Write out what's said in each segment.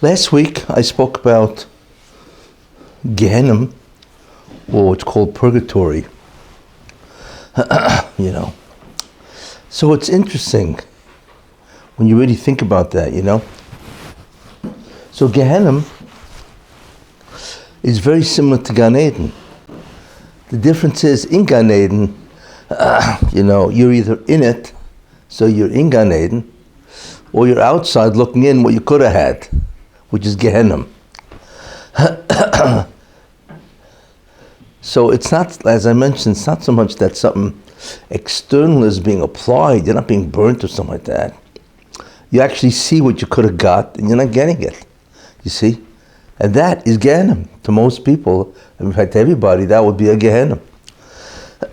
Last week I spoke about Gehenna, or what's called purgatory. So it's interesting when you really think about that, So Gehenna is very similar to Gan Eden. The difference is in Gan Eden, you're either in it, so you're in Gan Eden, or you're outside looking in what you could have had, which is Gehenna. So it's not, as I mentioned, it's not so much that something external is being applied, you're not being burnt or something like that. You actually see what you could have got and you're not getting it, you see? And that is Gehenna. To most people, in fact to everybody, that would be a Gehenna.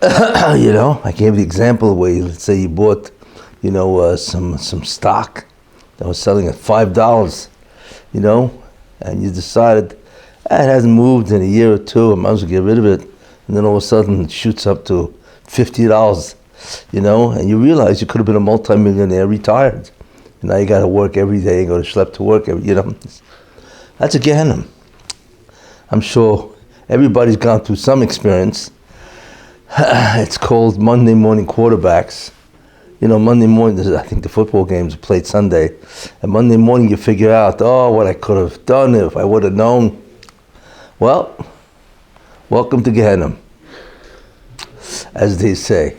I gave the example where, let's say you bought, some stock that was selling at $5, and you decided, it hasn't moved in a year or two, I might as well get rid of it. And then all of a sudden it shoots up to $50, and you realize you could have been a multimillionaire retired. And now you got to work every day and go to schlep to work, That's a Gehenna. I'm sure everybody's gone through some experience. It's called Monday morning quarterbacks. Monday morning, I think the football games are played Sunday. And Monday morning you figure out, what I could have done if I would have known. Well, welcome to Gehenna, as they say,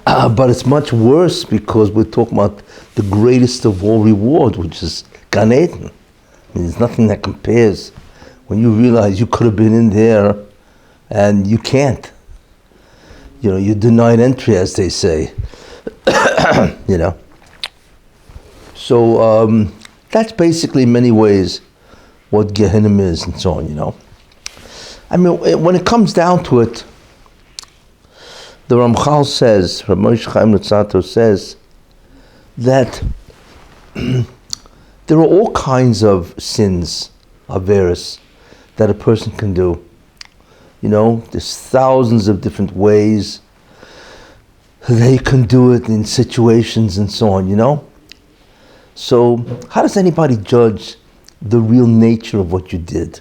But it's much worse because we're talking about the greatest of all reward, which is Gan Eden. There's nothing that compares when you realize you could have been in there and you can't. You're denied entry, as they say. So that's basically in many ways what Gehenna is and so on, when it comes down to it, the Ramchal says, Rabbi Moshe Chaim Luzzatto says, that there are all kinds of sins, averos, that a person can do. There's thousands of different ways they can do it in situations and so on, So how does anybody judge the real nature of what you did?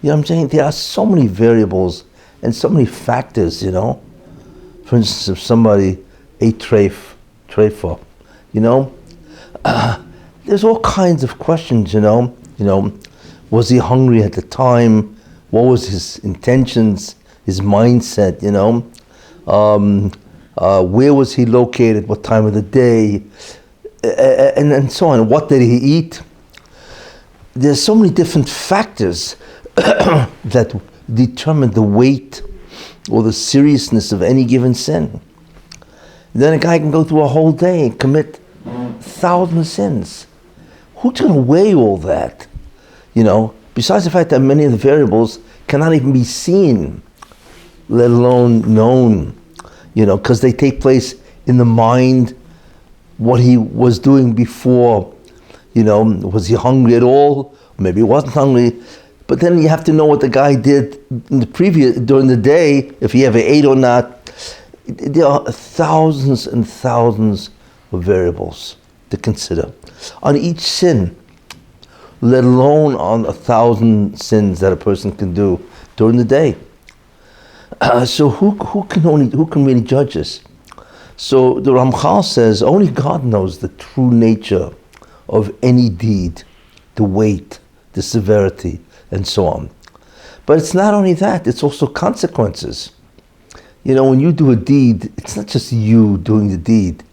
I'm saying? There are so many variables and so many factors, For instance, if somebody ate trefa, there's all kinds of questions, Was he hungry at the time? What was his intentions, his mindset, Where was he located? What time of the day? And so on. What did he eat? There's so many different factors that determine the weight or the seriousness of any given sin. Then a guy can go through a whole day and commit 1,000 sins. Who's going to weigh all that? Besides the fact that many of the variables cannot even be seen, let alone known, because they take place in the mind, what he was doing before, was he hungry at all? Maybe he wasn't hungry. But then you have to know what the guy did during the day, if he ever ate or not. There are thousands and thousands of variables to consider on each sin, let alone on 1,000 sins that a person can do during the day. So who can really judge this? So the Ramchal says only God knows the true nature of any deed, the weight, the severity, and so on. But it's not only that, it's also consequences. When you do a deed, it's not just you doing the deed,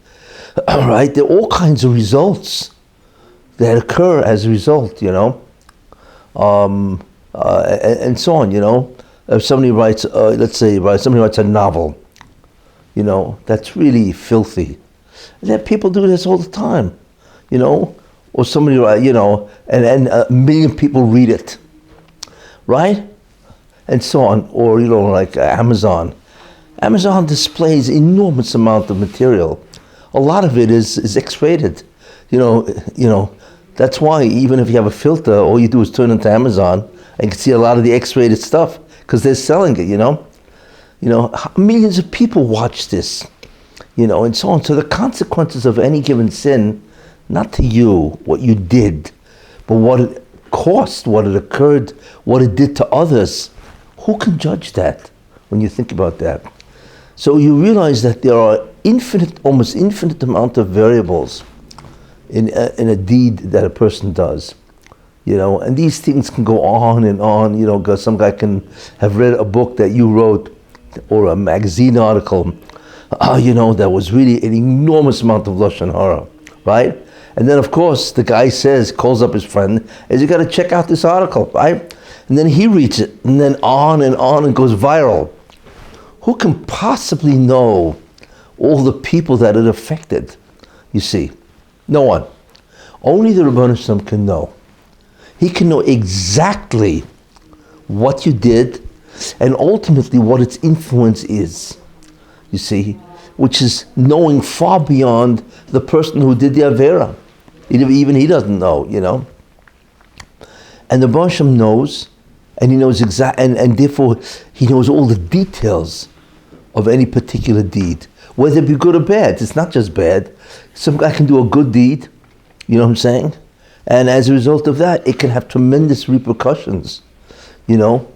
right? There are all kinds of results that occur as a result, and so on, If somebody writes, somebody writes a novel, that's really filthy. And people do this all the time, or somebody, and a million people read it, right? And so on, or, like Amazon. Amazon displays enormous amount of material. A lot of it is X-rated, That's why even if you have a filter, all you do is turn into Amazon and you can see a lot of the X-rated stuff because they're selling it, Millions of people watch this, and so on. So the consequences of any given sin, not to you, what you did, but what it cost, what it occurred, what it did to others. Who can judge that when you think about that? So you realize that there are almost infinite amount of variables in a deed that a person does. And these things can go on and on, because some guy can have read a book that you wrote or a magazine article, that was really an enormous amount of Lashon Hara, right? And then of course the guy calls up his friend, you got to check out this article, right? And then he reads it, and then on and goes viral. Who can possibly know all the people that it affected? You see, no one. Only the Rebbeinu Shem can know. He can know exactly what you did and ultimately what its influence is. You see, which is knowing far beyond the person who did the Avera. Even he doesn't know, And the Rebbeinu Shem knows, and he knows and therefore he knows all the details of any particular deed, whether it be good or bad. It's not just bad. Some guy can do a good deed, you know what I'm saying? And as a result of that, it can have tremendous repercussions, For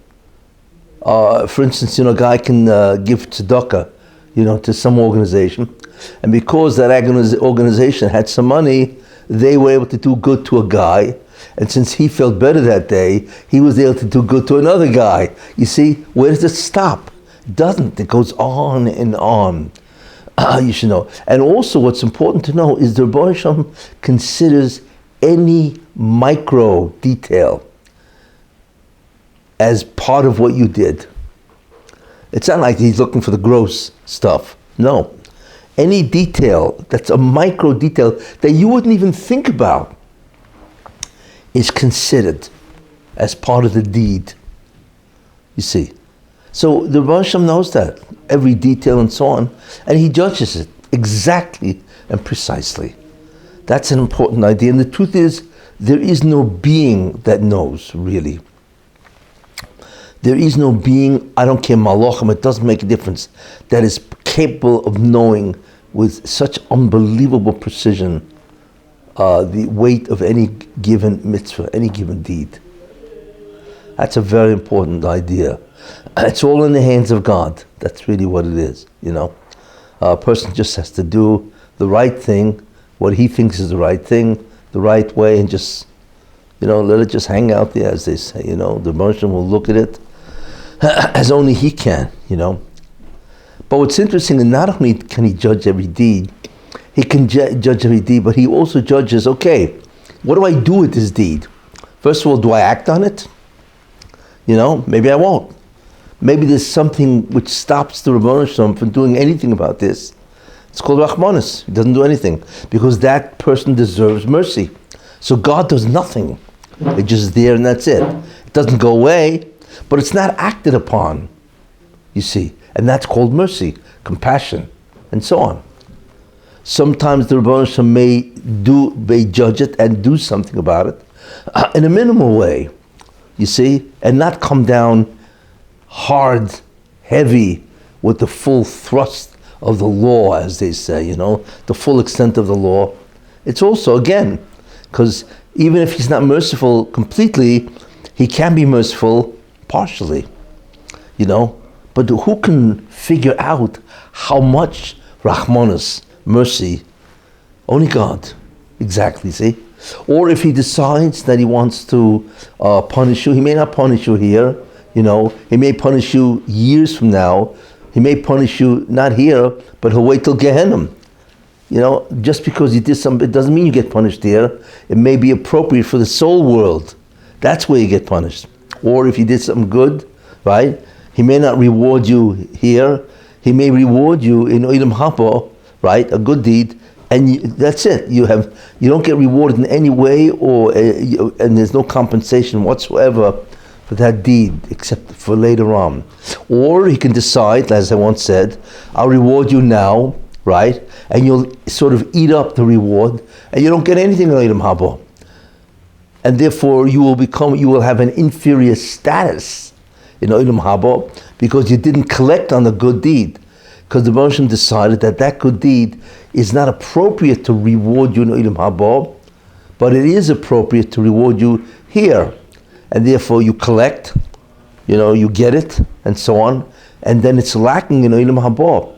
instance, a guy can give tzedakah, to some organization, and because that organization had some money, they were able to do good to a guy, and since he felt better that day, he was able to do good to another guy. You see, where does it stop? It doesn't. It goes on and on. You should know. And also what's important to know is the Rebbeinu Shem considers any micro detail as part of what you did. It's not like he's looking for the gross stuff. No. Any detail that's a micro detail that you wouldn't even think about is considered as part of the deed. You see. So the Rebbeinu Shem knows that, every detail and so on, and he judges it exactly and precisely. That's an important idea. And the truth is, there is no being that knows, really. There is no being, I don't care, malachim, it doesn't make a difference, that is capable of knowing with such unbelievable precision the weight of any given mitzvah, any given deed. That's a very important idea. It's all in the hands of God. That's really what it is, A person just has to do the right thing, what he thinks is the right thing, the right way, and just, let it just hang out there, as they say, The Moshe will look at it as only he can, But what's interesting is not only can he judge every deed, he can judge every deed, but he also judges, okay, what do I do with this deed? First of all, do I act on it? Maybe I won't. Maybe there's something which stops the Rebbeinu Shem from doing anything about this. It's called Rachmanis. He doesn't do anything because that person deserves mercy. So God does nothing. It's just there and that's it. It doesn't go away, but it's not acted upon, you see. And that's called mercy, compassion, and so on. Sometimes the Rebbeinu Shem may judge it and do something about it in a minimal way, you see, and not come down hard, heavy, with the full thrust of the law, as they say, the full extent of the law. It's also, again, because even if he's not merciful completely, he can be merciful partially, But who can figure out how much Rahmanas, mercy? Only God, exactly, see? Or if he decides that he wants to punish you, he may not punish you here, he may punish you years from now. He may punish you not here, but he'll wait till Gehenna. Just because you did something, it doesn't mean you get punished here. It may be appropriate for the soul world. That's where you get punished. Or if you did something good, right? He may not reward you here. He may reward you in Olam Haba, right? A good deed, and that's it. You don't get rewarded in any way, and there's no compensation whatsoever for that deed, except for later on. Or he can decide, as I once said, I'll reward you now, right? And you'll sort of eat up the reward, and you don't get anything in Olam Haba. And therefore you will have an inferior status in Olam Haba because you didn't collect on the good deed. because the Baruch Hashem decided that good deed is not appropriate to reward you in Olam Haba, but it is appropriate to reward you here. And therefore you collect, you get it, and so on, and then it's lacking in Olam Haba,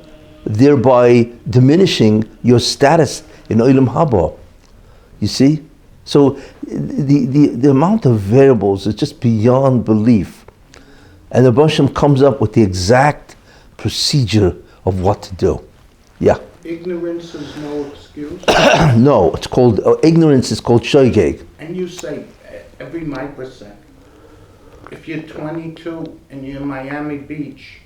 thereby diminishing your status in Olam Haba. You see? So the amount of variables is just beyond belief. And the Baruch Hashem comes up with the exact procedure of what to do. Yeah. Ignorance is no excuse? No, it's called, ignorance is called shoygeg. And you say every microsecond, if you're 22 and you're in Miami Beach,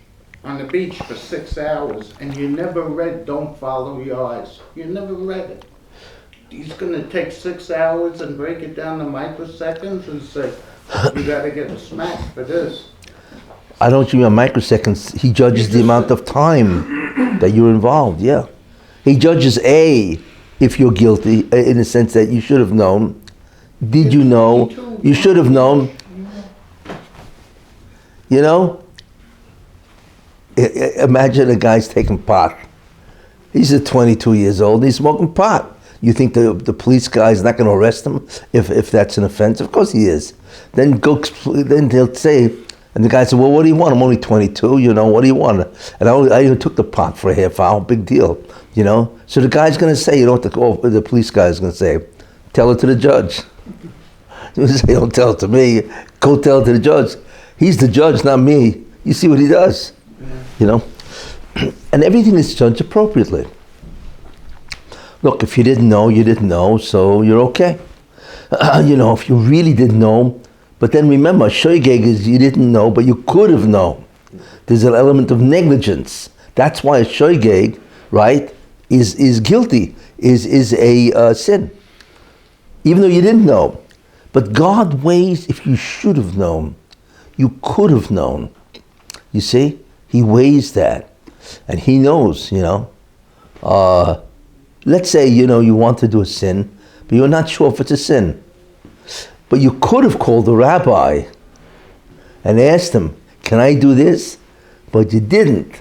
on the beach for 6 hours, and you never read Don't Follow Your Eyes, you never read it. He's going to take 6 hours and break it down to microseconds and say, you got to get a smack for this. I don't mean microseconds. He judges the amount of time that you're involved, yeah. He judges if you're guilty, in the sense that you should have known. Did you know? You should have known. Imagine a guy's taking pot. He's 22 years old and he's smoking pot. You think the police guy is not going to arrest him if that's an offense? Of course he is. Then they'll say, and the guy said, well, what do you want? I'm only 22, what do you want? And I even took the pot for a half hour, big deal, So the guy's going to say, the police guy is going to say, tell it to the judge. You say, don't tell it to me, go tell it to the judge. He's the judge, not me. You see what he does, And everything is judged appropriately. Look, if you didn't know, you didn't know, so you're okay. If you really didn't know, but then remember, shoygeg is you didn't know, but you could have known. There's an element of negligence. That's why a shoygeg, right, is guilty, is a sin. Even though you didn't know. But God weighs if you should have known, you could have known. You see? He weighs that. And he knows, let's say, you want to do a sin, but you're not sure if it's a sin. But you could have called the rabbi and asked him, can I do this? But you didn't.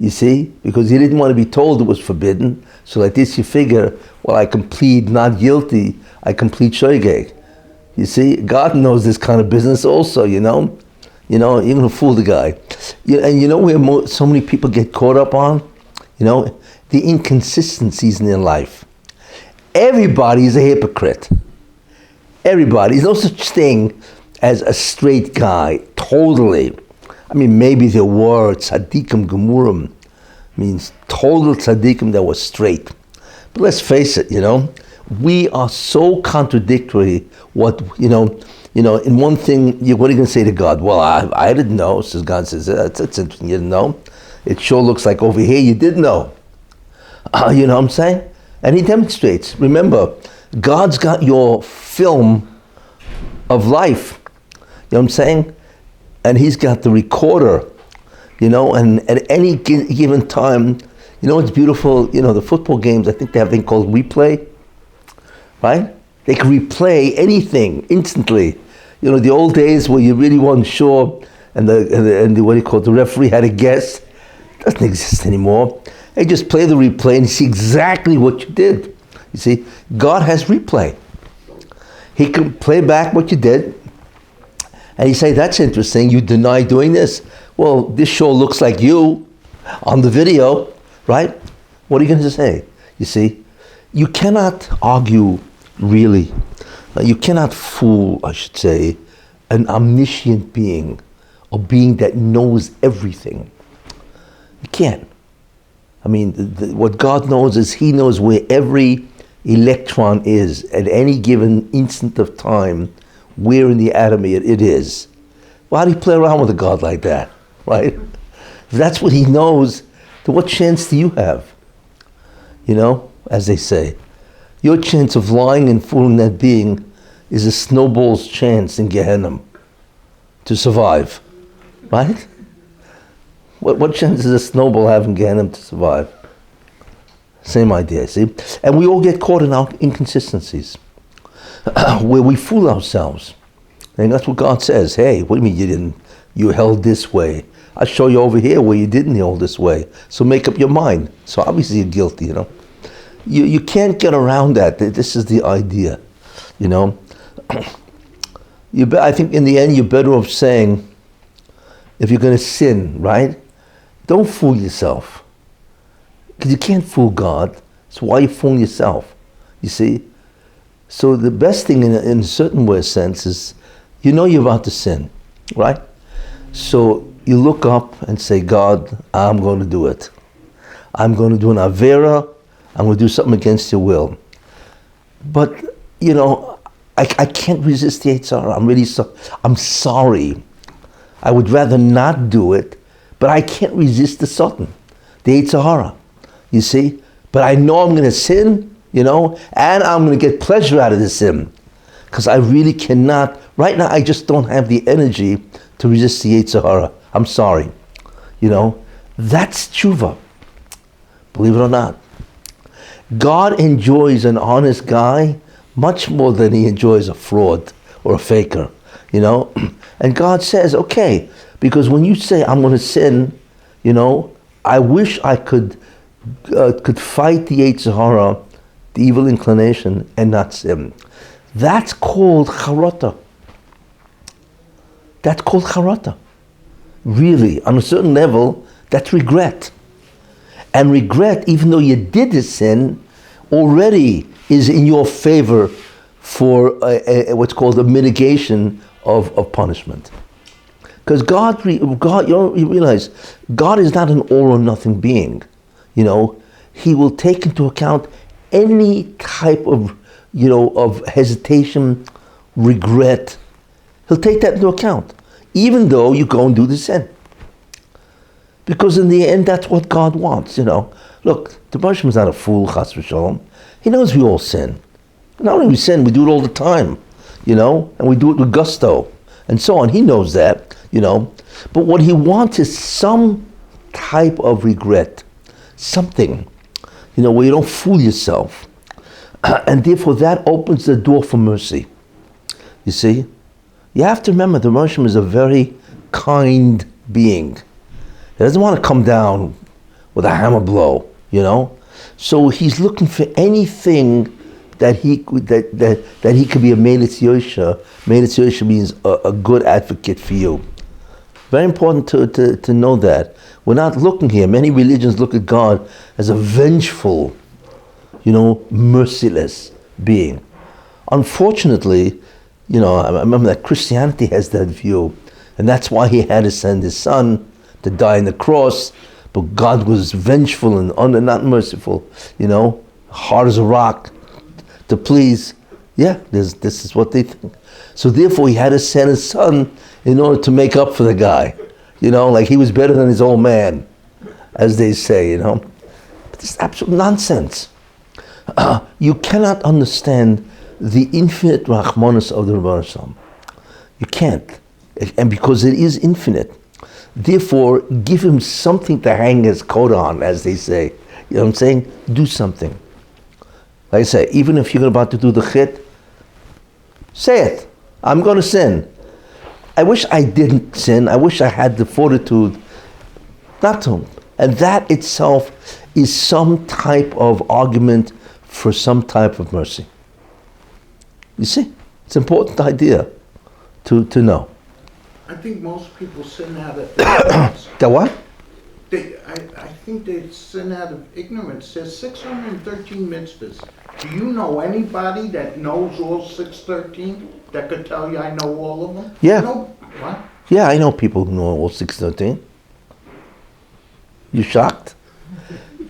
You see? Because you didn't want to be told it was forbidden. So like this you figure, well, I can plead not guilty, I can plead shoygeg. You see? God knows this kind of business also, you're going to fool the guy. And where so many people get caught up on? The inconsistencies in their life. Everybody is a hypocrite. Everybody. There's no such thing as a straight guy, totally. I mean, maybe there were tzaddikim gemurim, means total tzaddikim that was straight. But let's face it, we are so contradictory. In one thing, what are you going to say to God? Well, I didn't know. So God says, that's interesting, you didn't know. It sure looks like over here you did know. You know what I'm saying? And he demonstrates. Remember, God's got your film of life. You know what I'm saying? And he's got the recorder, and at any given time, it's beautiful, the football games, I think they have a thing called replay, right? They can replay anything instantly. The old days where you really weren't sure, and the what do you call it, the referee had to guess, doesn't exist anymore. They just play the replay and you see exactly what you did. You see, God has replay. He can play back what you did, and you say, that's interesting, you deny doing this. Well, this sure looks like you on the video, right? What are you going to say? You see, you cannot argue, really. You cannot fool, I should say, an omniscient being, a being that knows everything. You can't. I mean, what God knows is he knows where every electron is at any given instant of time, where in the atom it is. Well, how do you play around with a God like that, right? If that's what he knows, then what chance do you have? As they say. Your chance of lying and fooling that being is a snowball's chance in Gehenna to survive, right? What chance does a snowball have in Gehenna to survive? Same idea, see? And we all get caught in our inconsistencies, where we fool ourselves. And that's what God says. Hey, what do you mean you held this way? I'll show you over here where you didn't kneel this way. So make up your mind. So obviously you're guilty, You can't get around that. This is the idea, I think in the end you're better off saying, if you're going to sin, right? Don't fool yourself. Because you can't fool God. So why are you fooling yourself? You see? So the best thing in a certain way sense is, you're about to sin, right? So you look up and say, God, I'm going to do it. I'm going to do an avera. I'm going to do something against your will. But, I can't resist the Yetzer Hara. I'm sorry. I would rather not do it, but I can't resist the Satan, the Yetzer Hara. You see? But I know I'm going to sin, and I'm going to get pleasure out of the sin. Because I really cannot, right now I just don't have the energy to resist the Yetzer Hara. I'm sorry. That's tshuva. Believe it or not. God enjoys an honest guy much more than he enjoys a fraud or a faker, And God says, okay, because when you say I'm going to sin, I wish I could fight the Yetzer Hara, the evil inclination, and not sin. That's called charata. That's called charata. Really, on a certain level, that's regret. And regret, even though you did the sin, already is in your favor for what's called a mitigation of punishment. Because you realize, God is not an all or nothing being. He will take into account any type of, of hesitation, regret. He'll take that into account, even though you go and do the sin. Because in the end, that's what God wants, Look, the Hashem is not a fool, chas v'shalom. He knows we all sin. Not only we sin, we do it all the time, and we do it with gusto, and so on. He knows that, But what he wants is some type of regret, something, where you don't fool yourself. And therefore that opens the door for mercy. You see? You have to remember the Hashem is a very kind being. He doesn't want to come down with a hammer blow, So he's looking for anything that he could be a Meilitz Yosha. Meilitz Yosha means a good advocate for you. Very important to know that. We're not looking here. Many religions look at God as a vengeful, merciless being. Unfortunately, I remember that Christianity has that view, and that's why he had to send his son to die on the cross. But God was vengeful and not merciful, hard as a rock to please. Yeah, this is what they think. So therefore he had to send his son in order to make up for the guy. Like he was better than his old man, as they say, But this is absolute nonsense. You cannot understand the infinite Rahmanas of the Rebbeinu Shalom. You can't. And because it is infinite, therefore give him something to hang his coat on, as they say. You know what I'm saying? Do something. Like I say, even if you're about to do the chit, say it. I'm going to sin. I wish I didn't sin. I wish I had the fortitude not to. And that itself is some type of argument for some type of mercy. You see? It's an important idea to know. I think most people sin out of ignorance. The what? I think they sin out of ignorance. There's 613 mitzvahs. Do you know anybody that knows all 613 that could tell you I know all of them? Yeah. What? Yeah, I know people who know all 613. You shocked?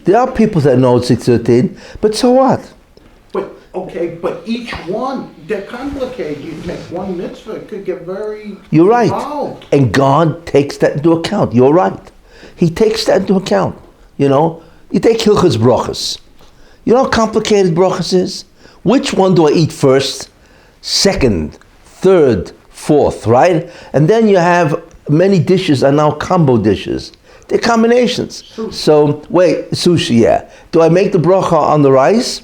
There are people that know 613, but so what? But each one, they're complicated. You take one mitzvah, it could get very You're right. involved. And God takes that into account. You're right. He takes that into account. You take Hilchas Brachas. You know how complicated Brachas is? Which one do I eat first, second, third, fourth, right? And then you have many dishes are now combo dishes. They're combinations. Sushi. So, sushi, yeah. Do I make the bracha on the rice?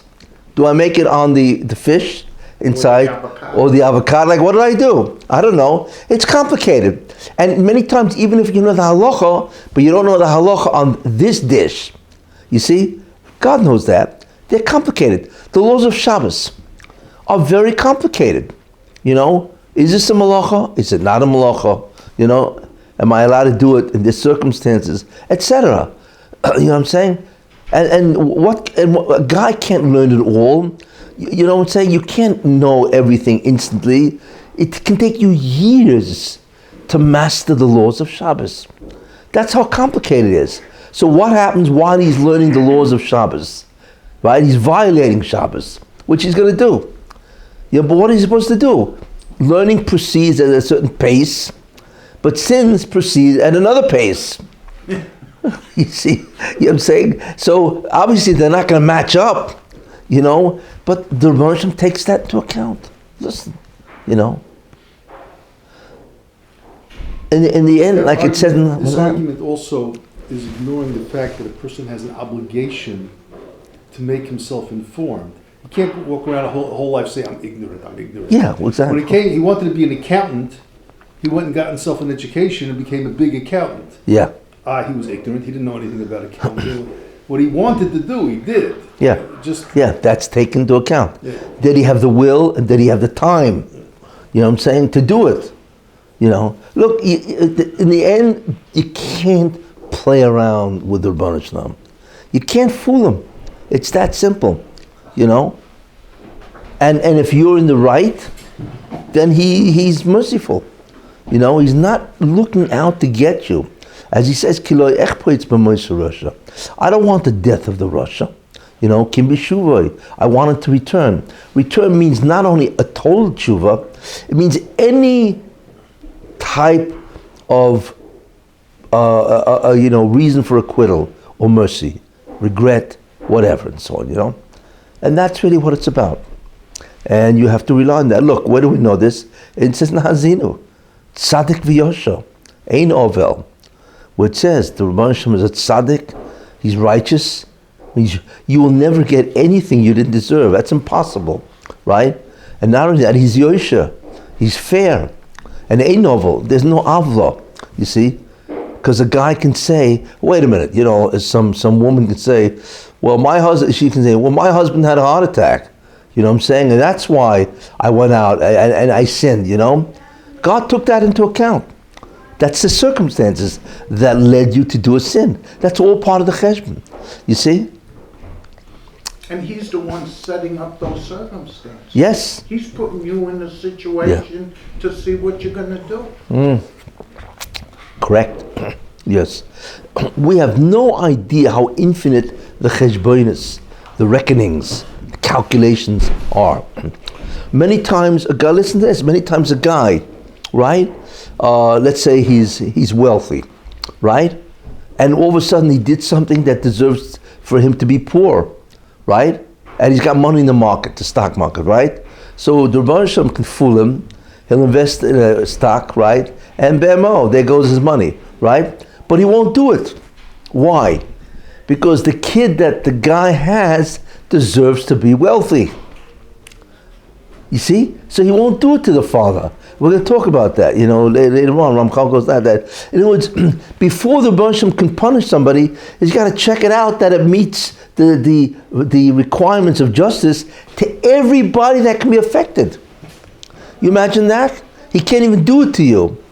Do I make it on the fish? inside, or the avocado. Like, what did I do? I don't know. It's complicated. And many times, even if you know the halacha, but you don't know the halacha on this dish, you see, God knows that. They're complicated. The laws of Shabbos are very complicated. You know, is this a malacha? Is it not a malacha? You know, am I allowed to do it in these circumstances, etc.? You know what I'm saying? And a guy can't learn it all. You know what I'm saying? You can't know everything instantly. It can take you years to master the laws of Shabbos. That's how complicated it is. So what happens while he's learning the laws of Shabbos? Right? He's violating Shabbos, which he's going to do. Yeah, but what is he supposed to do? Learning proceeds at a certain pace, but sins proceed at another pace. You see, you know what I'm saying? So obviously they're not going to match up, you know, but the Hashem takes that into account. Listen, you know. In the end, like it says in this argument also is ignoring the fact that a person has an obligation to make himself informed. He can't walk around a whole life saying, I'm ignorant. Yeah, well, exactly. When he wanted to be an accountant, he went and got himself an education and became a big accountant. Yeah. He was ignorant. He didn't know anything about accounting. What he wanted to do, he did it. Yeah. That's taken into account. Yeah. Did he have the will and did he have the time? You know what I'm saying? To do it. You know, look, in the end, you can't play around with the Rebbeinu Shalom. You can't fool him. It's that simple, you know. And if you're in the right, then he's merciful. You know, he's not looking out to get you. As he says, I don't want the death of the Russia. You know, Kim B'Shuvah. I want it to return. Return means not only a total tshuva, it means any type of reason for acquittal or mercy, regret, whatever, and so on, you know. And that's really what it's about. And you have to rely on that. Look, where do we know this? It says Nahazinu, Tzaddik v'Yosher, Ein Ovel, where it says the Rebbeinu Shalom is a tzaddik, he's righteous, means you will never get anything you didn't deserve. That's impossible, right? And not only that, he's Yosher, he's fair. And Ein Ovel, there's no avla, you see? Because a guy can say, wait a minute, you know, some woman can say, well, my husband had a heart attack. You know what I'm saying? And that's why I went out and I sinned, you know? God took that into account. That's the circumstances that led you to do a sin. That's all part of the Judgement. You see? And he's the one setting up those circumstances. Yes. He's putting you in a situation to see what you're going to do. Correct. Yes. We have no idea how infinite the cheshbonos, the reckonings, the calculations are. Many times a guy, listen to this, many times a guy, right? Let's say he's wealthy, right? And all of a sudden he did something that deserves for him to be poor, right? And he's got money in the market, the stock market, right? So the Rebbeinu Shalom can fool him. He'll invest in a stock, right? And bam, there goes his money, right? But he won't do it. Why? Because the kid that the guy has deserves to be wealthy. You see? So he won't do it to the father. We're going to talk about that, you know, later on. Ramchal goes that. In other words, before the Rebbeinu Shalom can punish somebody, he's got to check it out that it meets the requirements of justice to everybody that can be affected. You imagine that? He can't even do it to you.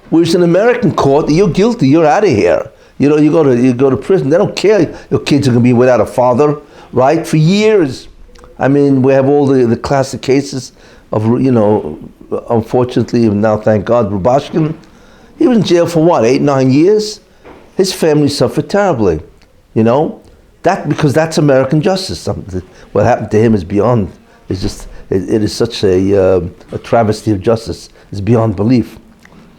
Whereas in American court, you're guilty, you're out of here. You know, you go to prison. They don't care your kids are going to be without a father, right? For years. I mean, we have all the classic cases of, you know, unfortunately, now thank God, Rubashkin. He was in jail for what, 8-9 years? His family suffered terribly, you know? Because that's American justice. What happened to him is beyond, it's just, it is such a travesty of justice. It's beyond belief,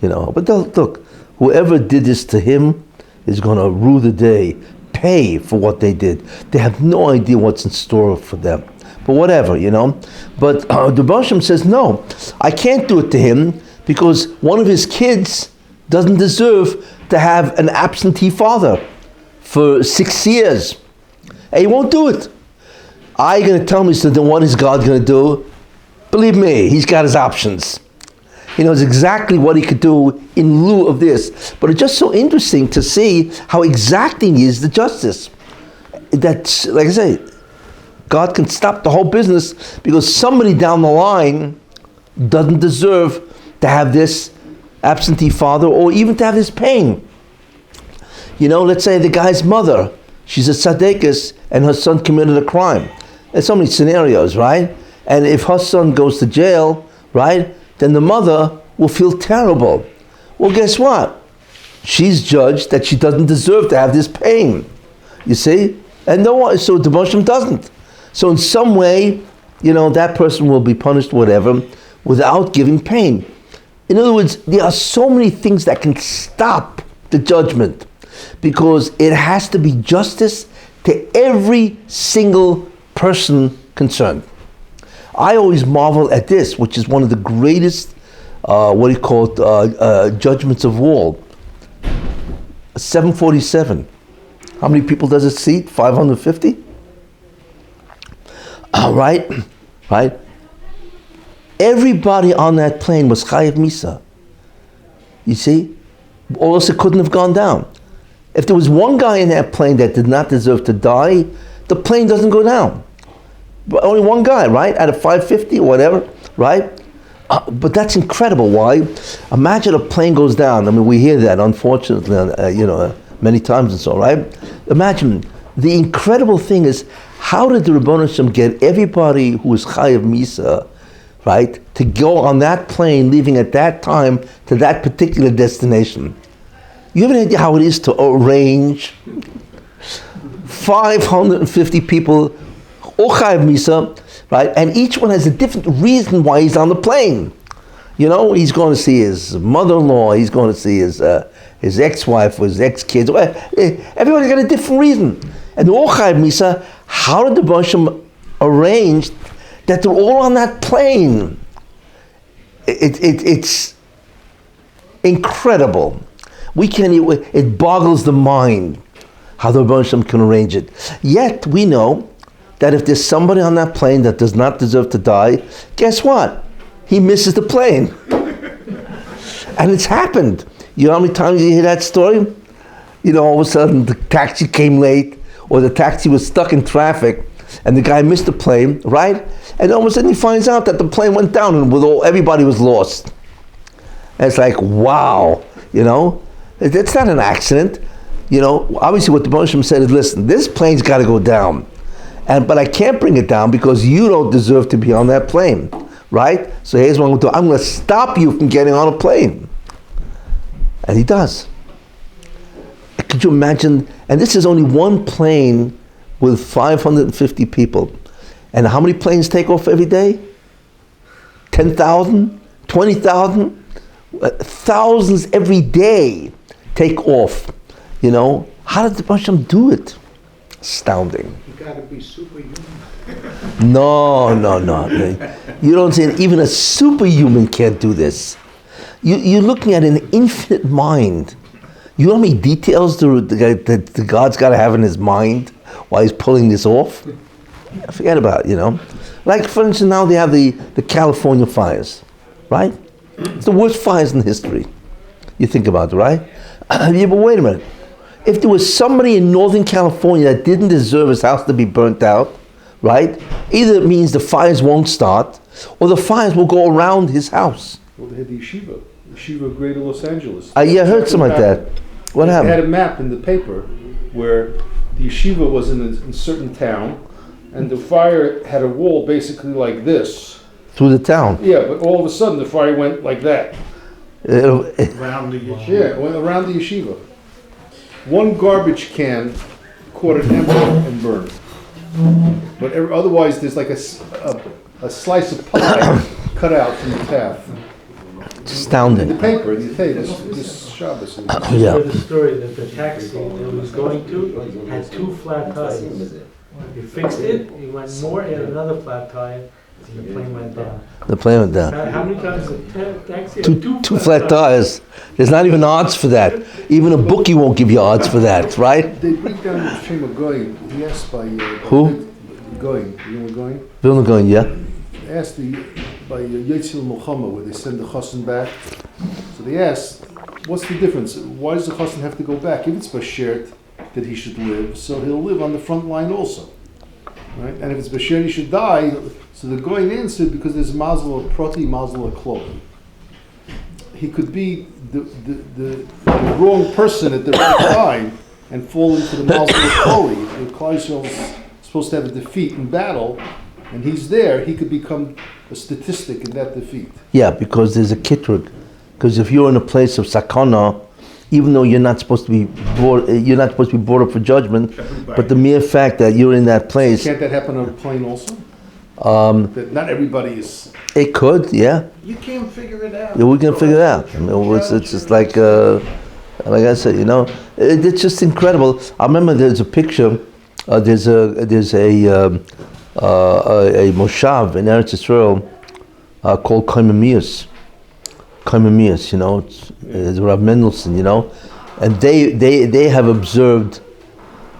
you know. But look, whoever did this to him is going to rue the day, pay for what they did. They have no idea what's in store for them. But whatever, you know. But the Rebbeinu Shalom says, no, I can't do it to him because one of his kids doesn't deserve to have an absentee father for 6 years. And he won't do it. Are you going to tell me, so then what is God going to do? Believe me, he's got his options. He knows exactly what he could do in lieu of this. But it's just so interesting to see how exacting is the justice. That's, like I say, God can stop the whole business because somebody down the line doesn't deserve to have this absentee father or even to have this pain. You know, let's say the guy's mother, she's a tzaddikus and her son committed a crime. There's so many scenarios, right? And if her son goes to jail, right, then the mother will feel terrible. Well, guess what? She's judged that she doesn't deserve to have this pain. You see? And no one, so the Muslim doesn't. So in some way, you know, that person will be punished, whatever, without giving pain. In other words, there are so many things that can stop the judgment because it has to be justice to every single person concerned. I always marvel at this, which is one of the greatest, judgments of all. 747. How many people does it seat? 550? Right? Everybody on that plane was chayav misa. You see? Or else it couldn't have gone down. If there was one guy in that plane that did not deserve to die, the plane doesn't go down. But only one guy, right? Out of 550 or whatever, right? But that's incredible. Why? Imagine a plane goes down. I mean, we hear that, unfortunately, many times and so, right? Imagine, the incredible thing is, how did the Ribbono Shel Olam get everybody who is chayav misa, right, to go on that plane, leaving at that time to that particular destination? You have an idea how it is to arrange 550 people, all chayav misa, right? And each one has a different reason why he's on the plane. You know, he's going to see his mother-in-law, he's going to see his ex-wife or his ex-kids. Everybody's got a different reason. And they're all chayav misa. How did the Ribbono Shel Olam arrange that they're all on that plane? It's incredible. It boggles the mind how the Ribbono Shel Olam can arrange it. Yet we know that if there's somebody on that plane that does not deserve to die, guess what? He misses the plane. And it's happened. You know how many times you hear that story? You know, all of a sudden the taxi came late, or the taxi was stuck in traffic, and the guy missed the plane, right? And all of a sudden he finds out that the plane went down and everybody was lost. And it's like, wow, you know? It's not an accident. You know, obviously what the Ribbono Shel Olam said is, listen, this plane's got to go down. But I can't bring it down because you don't deserve to be on that plane, right? So here's what I'm going to do. I'm going to stop you from getting on a plane. And he does. Could you imagine? And this is only one plane with 550 people. And how many planes take off every day? 10,000? 20,000? Thousands every day take off. You know? How did the Ribbono Shel Olam do it? Astounding. You gotta be superhuman. No. You don't say even a superhuman can't do this. You're looking at an infinite mind. You know how many details the God's got to have in his mind while he's pulling this off? Forget about it, you know. Like, for instance, now they have the California fires, right? It's the worst fires in history. You think about it, right? Yeah, but wait a minute. If there was somebody in Northern California that didn't deserve his house to be burnt out, right? Either it means the fires won't start, or the fires will go around his house. Well, they had the yeshiva of Greater Los Angeles. I heard something like that. What happened? They had a map in the paper where the yeshiva was in a certain town, and the fire had a wall basically like this. Through the town? Yeah, but all of a sudden the fire went like that. Around the yeshiva. Yeah, it went around the yeshiva. One garbage can caught an ember and burned. But otherwise there's like a slice of pie cut out from the path. Astounding. In the paper, you say this Shabbos. Yeah. For the story that the taxi that he was going to had two flat tires. He fixed it, he went more, he had another flat tire, and the plane went down. The plane went down. How many times the taxi had Two flat tires. There's not even odds for that. Even a bookie won't give you odds for that, right? They bring down the stream of Goyim. He asked by Who? Goyim. You know Goyim? Vilna going, yeah. Asked the Yitzhak Muhammad, where they send the chassan back. So they asked, what's the difference? Why does the chassan have to go back? If it's bashert that he should live, so he'll live on the front line also. Right? And if it's bashert he should die, so the Goyen answered, because there's mazel of proti, mazel of klol. He could be the wrong person at the right time and fall into the mazel of kloli. If Klal Yisrael is supposed to have a defeat in battle, and he's there, he could become a statistic in that defeat. Yeah, because there's a kitrug. Because if you're in a place of sakana, even though you're not supposed to be brought up for judgment, but the mere fact that you're in that place. Can't that happen on a plane also? That not everybody is. It could, yeah. You can't figure it out. Yeah, we can figure it out. I mean, it's just like I said, it's just incredible. I remember there's a picture. There's a moshav in Eretz Yisrael called Kaimamius, it's Rabbi Mendel, and they have observed,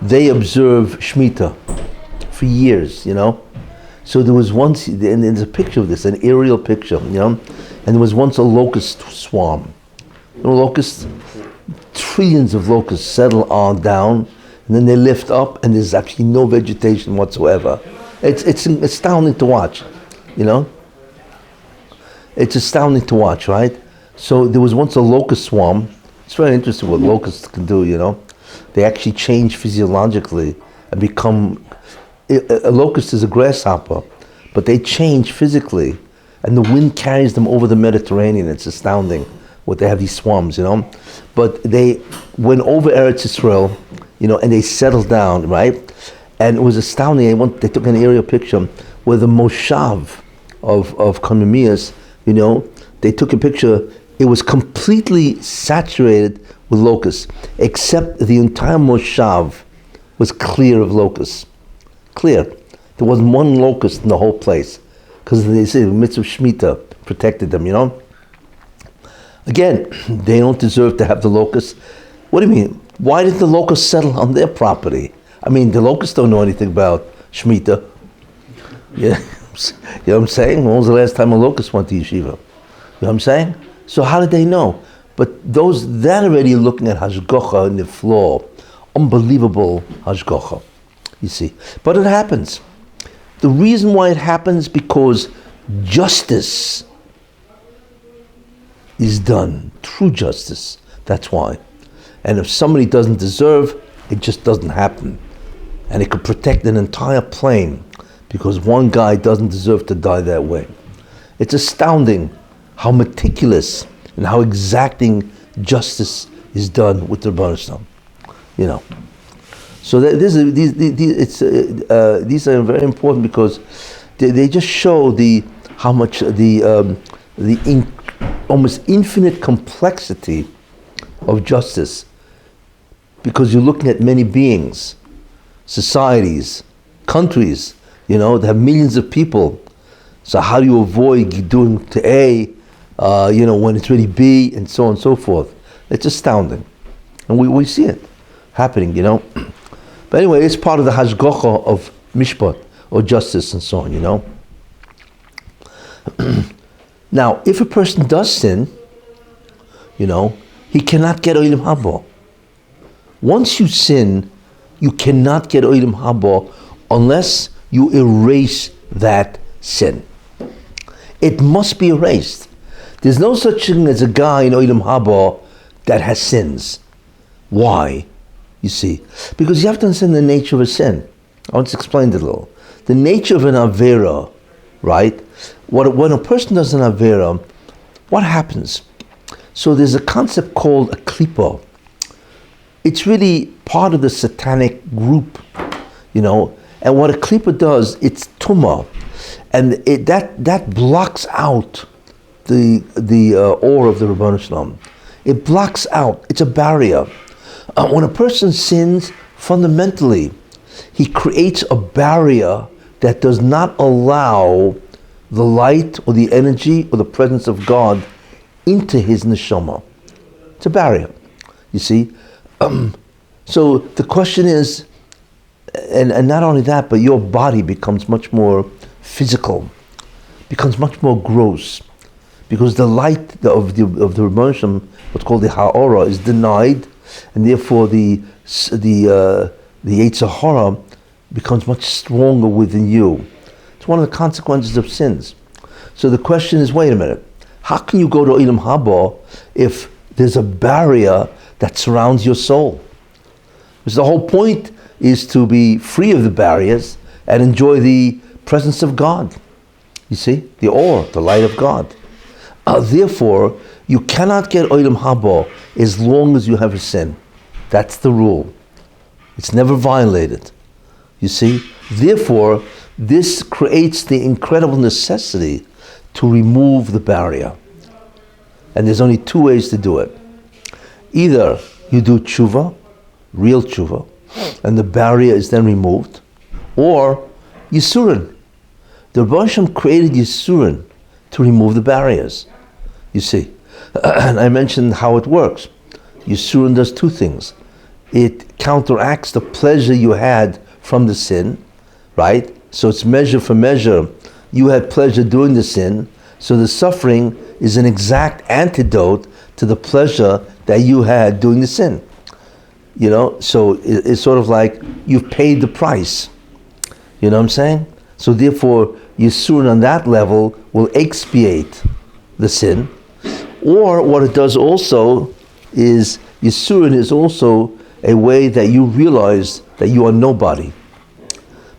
Shemitah for years, So there was once, and there's a picture of this, an aerial picture, and there was once a locust swarm. Locusts, trillions of locusts settle on down, and then they lift up, and there's actually no vegetation whatsoever. It's astounding to watch, It's astounding to watch, right? So there was once a locust swarm. It's very interesting what locusts can do, They actually change physiologically and become... A locust is a grasshopper, but they change physically, and the wind carries them over the Mediterranean. It's astounding what they have, these swarms, But they went over Eretz Yisrael, and they settled down, right? And it was astounding. They took an aerial picture where the moshav of Konamias, they took a picture. It was completely saturated with locusts, except the entire moshav was clear of locusts. Clear. There wasn't one locust in the whole place, because they say the mitzvah Shemitah protected them, Again, they don't deserve to have the locusts. What do you mean? Why did the locusts settle on their property? I mean, the locusts don't know anything about Shemitah. Yeah. You know what I'm saying? When was the last time a locust went to yeshiva? You know what I'm saying? So how did they know? But that already looking at hashgacha in the floor, unbelievable hashgacha, you see. But it happens. The reason why it happens because justice is done, true justice. That's why. And if somebody doesn't deserve, it just doesn't happen. And it could protect an entire plane because one guy doesn't deserve to die that way. It's astounding how meticulous and how exacting justice is done with the Rebbeinu Shalom. So these are very important because they just show how much almost infinite complexity of justice, because you're looking at many beings, societies, countries, they have millions of people. So how do you avoid doing to A, when it's really B, and so on and so forth? It's astounding. And we see it happening, But anyway, it's part of the hashgacha of mishpat, or justice, and so on, Now, if a person does sin, he cannot get olim haba. Once you sin, you cannot get olim haba unless you erase that sin. It must be erased. There's no such thing as a guy in olim haba that has sins. Why? You see, because you have to understand the nature of a sin. I want to explain it a little. The nature of an avera, right? When a person does an avera, what happens? So there's a concept called a klipa. It's really part of the satanic group, And what a klipa does, it's tumah, and that blocks out the aura of the Rebbeinu Shalom. It blocks out. It's a barrier. When a person sins, fundamentally, he creates a barrier that does not allow the light or the energy or the presence of God into his neshama. It's a barrier, you see. So the question is, and not only that, but your body becomes much more physical. becomes much more gross, because the light of the emotion, what's called the ha'ora, is denied, and therefore the Yetzer Hara becomes much stronger within you. It's one of the consequences of sins. So the question is, wait a minute, how can you go to Olam Haba if there's a barrier that surrounds your soul? Because the whole point is to be free of the barriers and enjoy the presence of God. You see, the aura, the light of God. Therefore, you cannot get Olam Haba as long as you have a sin. That's the rule. It's never violated. You see? Therefore, this creates the incredible necessity to remove the barrier. And there's only two ways to do it. Either you do tshuva, real tshuva, and the barrier is then removed, or Yisurin. The Rebbe Hashem created Yisurin to remove the barriers. You see? And I mentioned how it works. Yisurin does two things. It counteracts the pleasure you had from the sin, right? So it's measure for measure. You had pleasure doing the sin, so the suffering is an exact antidote to the pleasure that you had doing the sin. You know, so it's sort of like you've paid the price. You know what I'm saying? So therefore, Yisurin on that level will expiate the sin. Or what it does also is, Yisurin is also a way that you realize that you are nobody.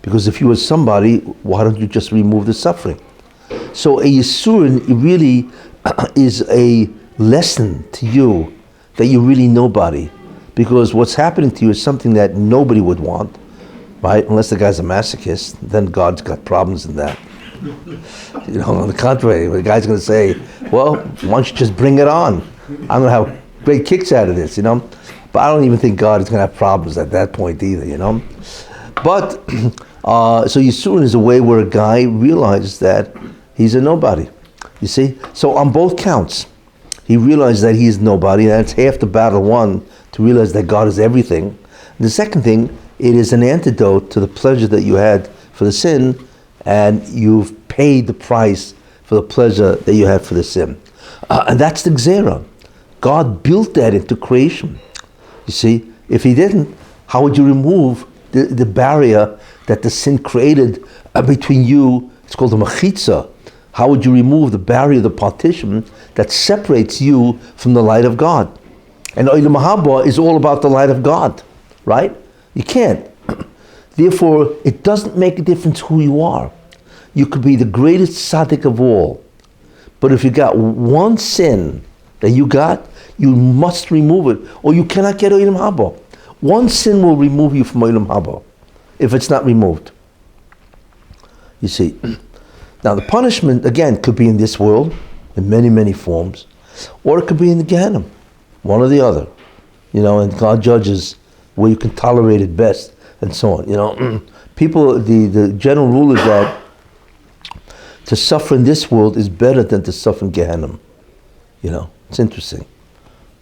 Because if you were somebody, why don't you just remove the suffering? So a Yisurin really is a lesson to you that you're really nobody. Because what's happening to you is something that nobody would want, right? Unless the guy's a masochist, then God's got problems in that. You know, on the contrary, the guy's going to say, well, why don't you just bring it on? I'm going to have great kicks out of this, you know? But I don't even think God is going to have problems at that point either, you know? But, so Yisurin is a way where a guy realizes that he's a nobody, you see? So on both counts, he realized that he is nobody, and that's half the battle won, to realize that God is everything. And the second thing, it is an antidote to the pleasure that you had for the sin, and you've paid the price for the pleasure that you had for the sin. And that's the Gzera. God built that into creation. You see, if he didn't, how would you remove the barrier that the sin created between you? It's called the machitza. How would you remove the barrier, the partition that separates you from the light of God? And Olam Haba is all about the light of God, right? You can't. Therefore, it doesn't make a difference who you are. You could be the greatest tzaddik of all, but if you got one sin that you got, you must remove it, or you cannot get Olam Haba. One sin will remove you from Olam Haba, if it's not removed. You see. Now the punishment, again, could be in this world, in many, many forms, or it could be in the Gehenna, one or the other. You know, and God judges where you can tolerate it best, and so on. You know, people, the general rule is that to suffer in this world is better than to suffer in Gehenna. You know, it's interesting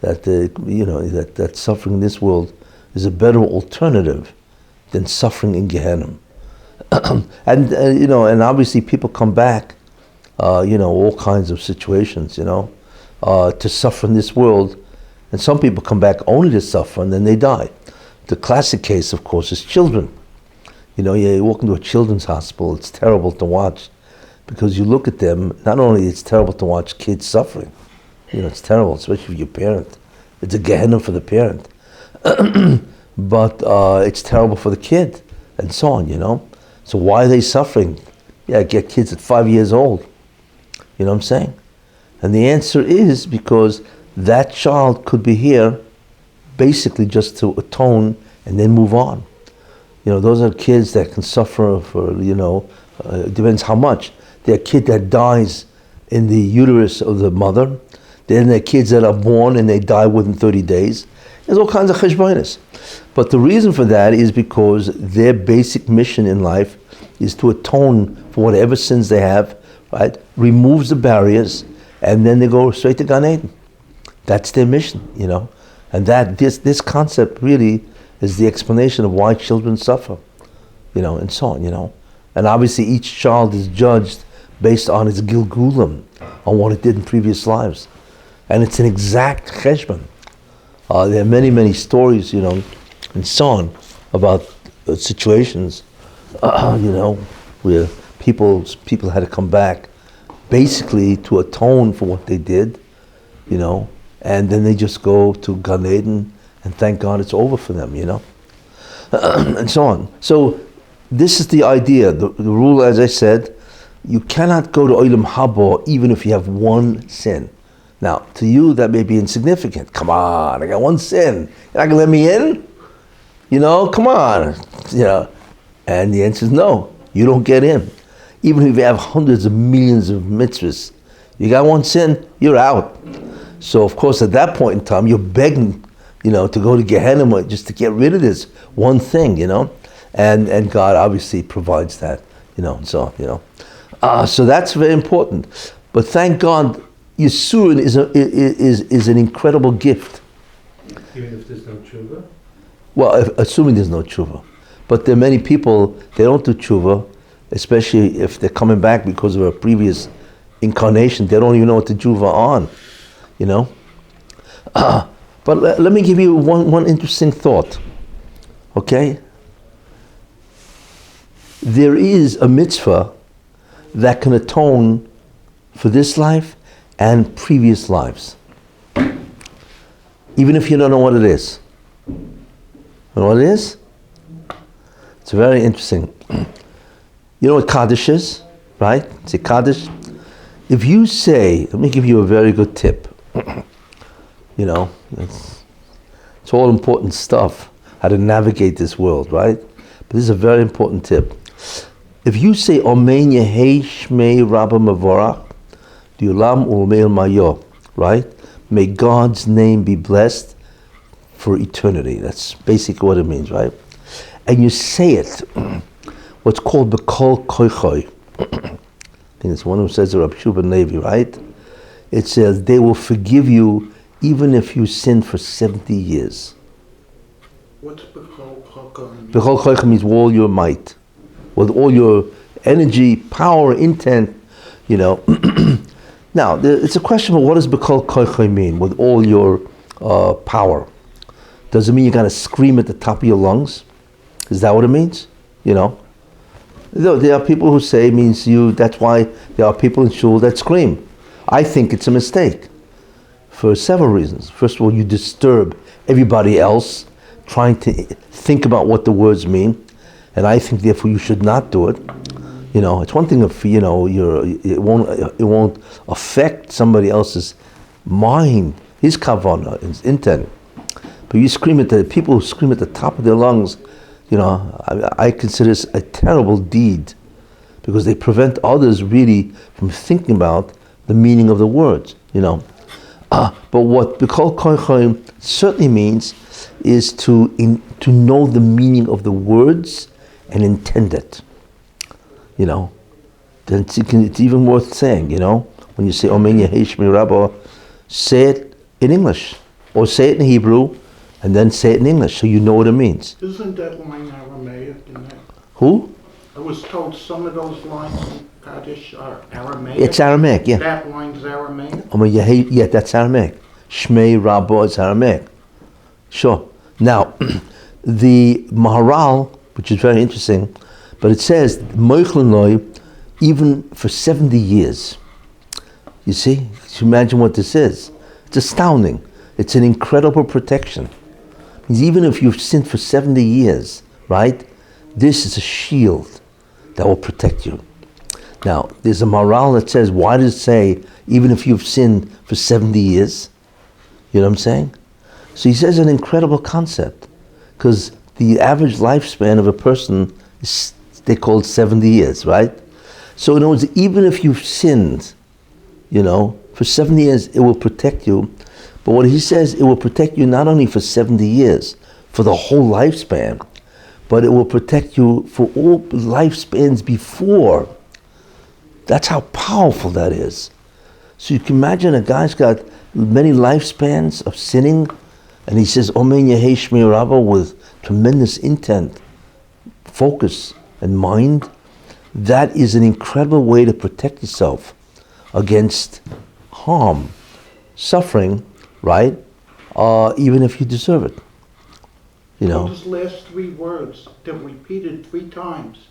that that suffering in this world is a better alternative than suffering in Gehenna. And you know, and obviously people come back, you know, all kinds of situations, you know, to suffer in this world, and some people come back only to suffer and then they die. The classic case, of course, is children. You know, you walk into a children's hospital, it's terrible to watch, because you look at them, not only it's terrible to watch kids suffering, you know, it's terrible, especially for your parent. It's a Gehenna for the parent. But it's terrible for the kid, and so on, you know. So why are they suffering? Yeah, get kids at 5 years old. You know what I'm saying? And the answer is because that child could be here basically just to atone and then move on. You know, those are kids that can suffer for, you know, it depends how much. There are kids that dies in the uterus of the mother. Then there are kids that are born and they die within 30 days. There's all kinds of cheshbonos. But the reason for that is because their basic mission in life is to atone for whatever sins they have, right? Removes the barriers, and then they go straight to Gan Eden. That's their mission, you know. And that this concept really is the explanation of why children suffer, you know, and so on, you know. And obviously each child is judged based on its gilgulim, on what it did in previous lives. And it's an exact cheshbon. There are many, many stories, and so on, about situations, where people had to come back basically to atone for what they did, and then they just go to Gan Eden and thank God it's over for them, and so on. So this is the idea. The rule, as I said, you cannot go to Olam Haba even if you have one sin. Now, to you that may be insignificant. Come on, I got one sin. You're not gonna let me in? Come on. And the answer is no, you don't get in. Even if you have hundreds of millions of mitzvahs, you got one sin, you're out. So of course at that point in time, you're begging, to go to Gehenna just to get rid of this one thing, and God obviously provides that, and so on, so that's very important. But thank God, Yisurin is an incredible gift. Even if there's no tshuva? Well, assuming there's no tshuva. But there are many people, they don't do tshuva, especially if they're coming back because of a previous incarnation. They don't even know what to tshuva on, But let me give you one interesting thought, okay? There is a mitzvah that can atone for this life and previous lives, even if you don't know what it is. You know what it is? It's very interesting. You know what Kaddish is, right? Say Kaddish. If you say, let me give you a very good tip. It's all important stuff, how to navigate this world, right? But this is a very important tip. If you say, Omen Yehei Shmei Rabba Mavorach, Dulam Umeil Mayo, right? May God's name be blessed for eternity. That's basically what it means, right? And you say it, what's called B'kol Koichoi. I think it's one who says the Rabbi Shuban Levi, right? It says, they will forgive you even if you sin for 70 years. What's B'kol Koichoi? B'kol Koichoi means with all your might, with all your energy, power, intent, Now, it's a question of what does B'kol Koichoi mean, with all your power? Does it mean you gotta scream at the top of your lungs? Is that what it means? There are people who say it means that's why there are people in shul that scream. I think it's a mistake for several reasons. First of all, you disturb everybody else trying to think about what the words mean, and I think therefore you should not do it. It's one thing if it won't affect somebody else's mind, his kavanah, his intent. But you scream at the people who scream at the top of their lungs. I consider this a terrible deed because they prevent others really from thinking about the meaning of the words. But what B'kol Koichoi certainly means is to know the meaning of the words and intend it. Then it's even worth saying. When you say Omen Yehei Shmei Rabba, say it in English or say it in Hebrew, and then say it in English so you know what it means. Isn't that line Aramaic in that? Who? I was told some of those lines in Kaddish are Aramaic. It's Aramaic, yeah. That line's Aramaic? Yeah, that's Aramaic. Shmei Rabba is Aramaic. Sure. Now, the Maharal, which is very interesting, but it says, Moichlin even for 70 years. You see? Can you imagine what this is? It's astounding. It's an incredible protection. Means even if you've sinned for 70 years, right? This is a shield that will protect you. Now, there's a moral that says, why does it say, even if you've sinned for 70 years? You know what I'm saying? So he says an incredible concept, because the average lifespan of a person is, they call it 70 years, right? So in other words, even if you've sinned, for 70 years, it will protect you. But what he says, it will protect you not only for 70 years, for the whole lifespan, but it will protect you for all lifespans before. That's how powerful that is. So you can imagine a guy's got many lifespans of sinning, and he says, Omen Yehei Shmei Rabba, with tremendous intent, focus, and mind. that is an incredible way to protect yourself against harm, suffering, right? Even if you deserve it. You know. Those last 3 words, they're repeated 3 times.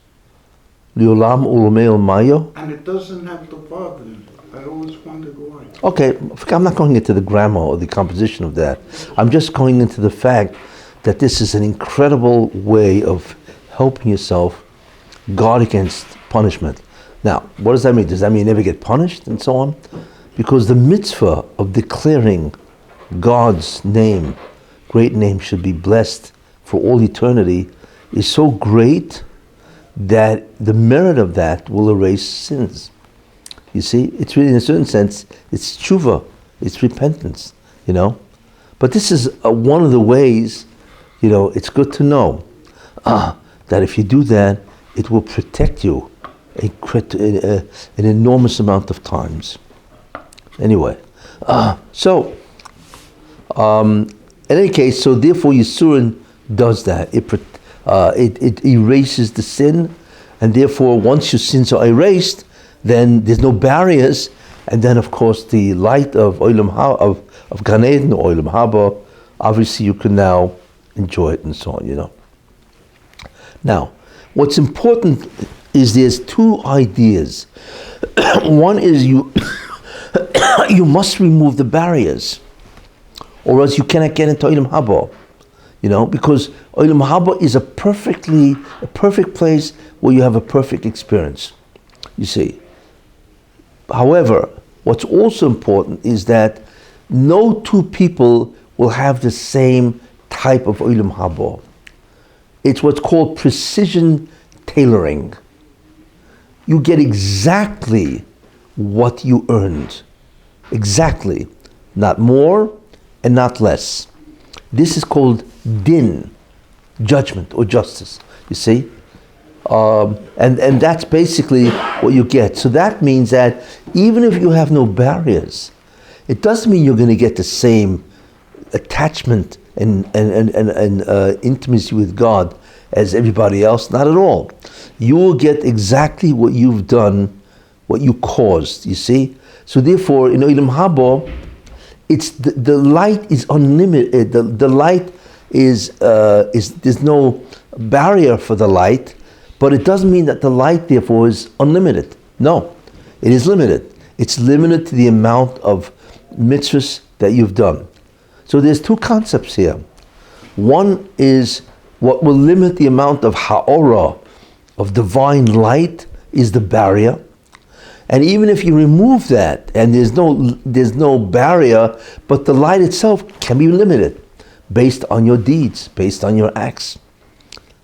Li'olam u'lamei mayo. And it doesn't have the vav in it. I always wondered why. Okay, I'm not going into the grammar or the composition of that. I'm just going into the fact that this is an incredible way of helping yourself guard against punishment. Now, what does that mean? Does that mean you never get punished and so on? Because the mitzvah of declaring God's name, great name, should be blessed for all eternity, is so great that the merit of that will erase sins. You see, it's really, in a certain sense, it's tshuva, it's repentance, you know. But this is one of the ways, you know, it's good to know that if you do that, it will protect you an enormous amount of times. Anyway, in any case, so therefore Yisurin does that. It erases the sin, and therefore once your sins are erased, then there's no barriers, and then of course the light of Olam of Gan Eden or Olam Haba, obviously you can now enjoy it and so on, you know. Now, what's important is there's 2 ideas. One is you must remove the barriers, or else you cannot get into Olam Haba, you know, because Olam Haba is a perfect place where you have a perfect experience, you see. However, what's also important is that no 2 people will have the same type of Olam Haba. It's what's called precision tailoring. You get exactly what you earned. Exactly. Not more and not less. This is called din, judgment or justice, you see? And that's basically what you get. So that means that even if you have no barriers, it doesn't mean you're going to get the same attachment and intimacy with God as everybody else. Not at all. You will get exactly what you've done, what you caused, you see? So therefore, in Olam Haba, it's the light is unlimited. The light is there's no barrier for the light, but it doesn't mean that the light therefore is unlimited. No, it is limited. It's limited to the amount of mitzvahs that you've done. So there's 2 concepts here. One is what will limit the amount of ha'ora, of divine light, is the barrier. And even if you remove that, and there's no barrier, but the light itself can be limited based on your deeds, based on your acts.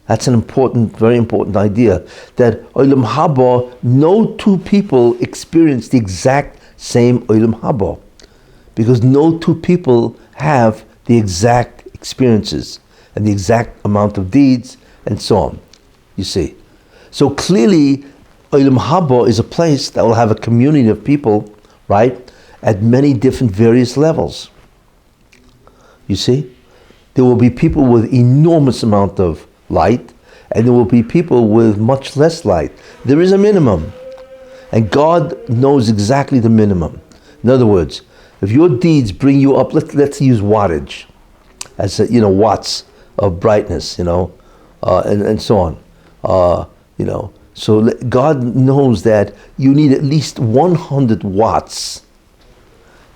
That's an important, very important idea, that Olam Haba, no 2 people experience the exact same Olam Haba, because no 2 people have the exact experiences and the exact amount of deeds and so on, you see. So clearly, Olam Haba is a place that will have a community of people, right, at many different various levels. You see? There will be people with enormous amount of light, and there will be people with much less light. There is a minimum, and God knows exactly the minimum. In other words, if your deeds bring you up, let's use wattage as watts of brightness, and so on, So God knows that you need at least 100 watts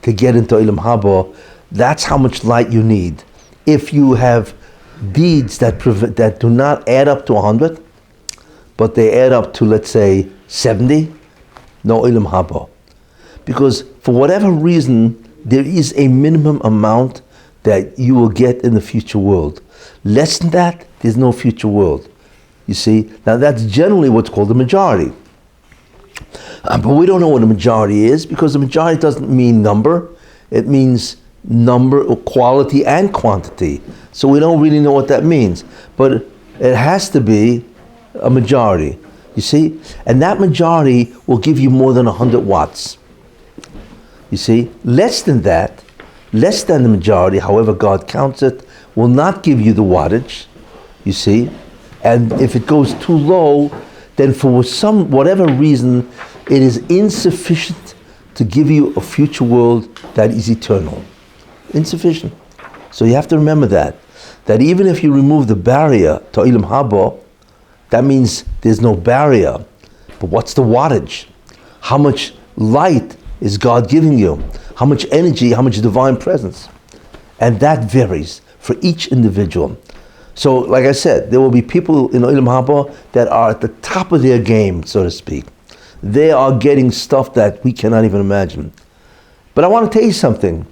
to get into Olam Haba. That's how much light you need. If you have deeds that do not add up to 100, but they add up to, let's say, 70, no Olam Haba. Because for whatever reason, there is a minimum amount that you will get in the future world. Less than that, there's no future world. You see, now that's generally what's called the majority. But we don't know what a majority is, because the majority doesn't mean number. It means number, or quality and quantity. So we don't really know what that means. But it has to be a majority, you see? And that majority will give you more than 100 watts. You see? Less than that, less than the majority, however God counts it, will not give you the wattage, you see? And if it goes too low, then for whatever reason, it is insufficient to give you a future world that is eternal. Insufficient. So you have to remember that even if you remove the barrier to Olam Haba, that means there's no barrier. But what's the wattage? How much light is God giving you? How much energy, how much divine presence? And that varies for each individual. So, like I said, there will be people in Olam Haba that are at the top of their game, so to speak. They are getting stuff that we cannot even imagine. But I want to tell you something.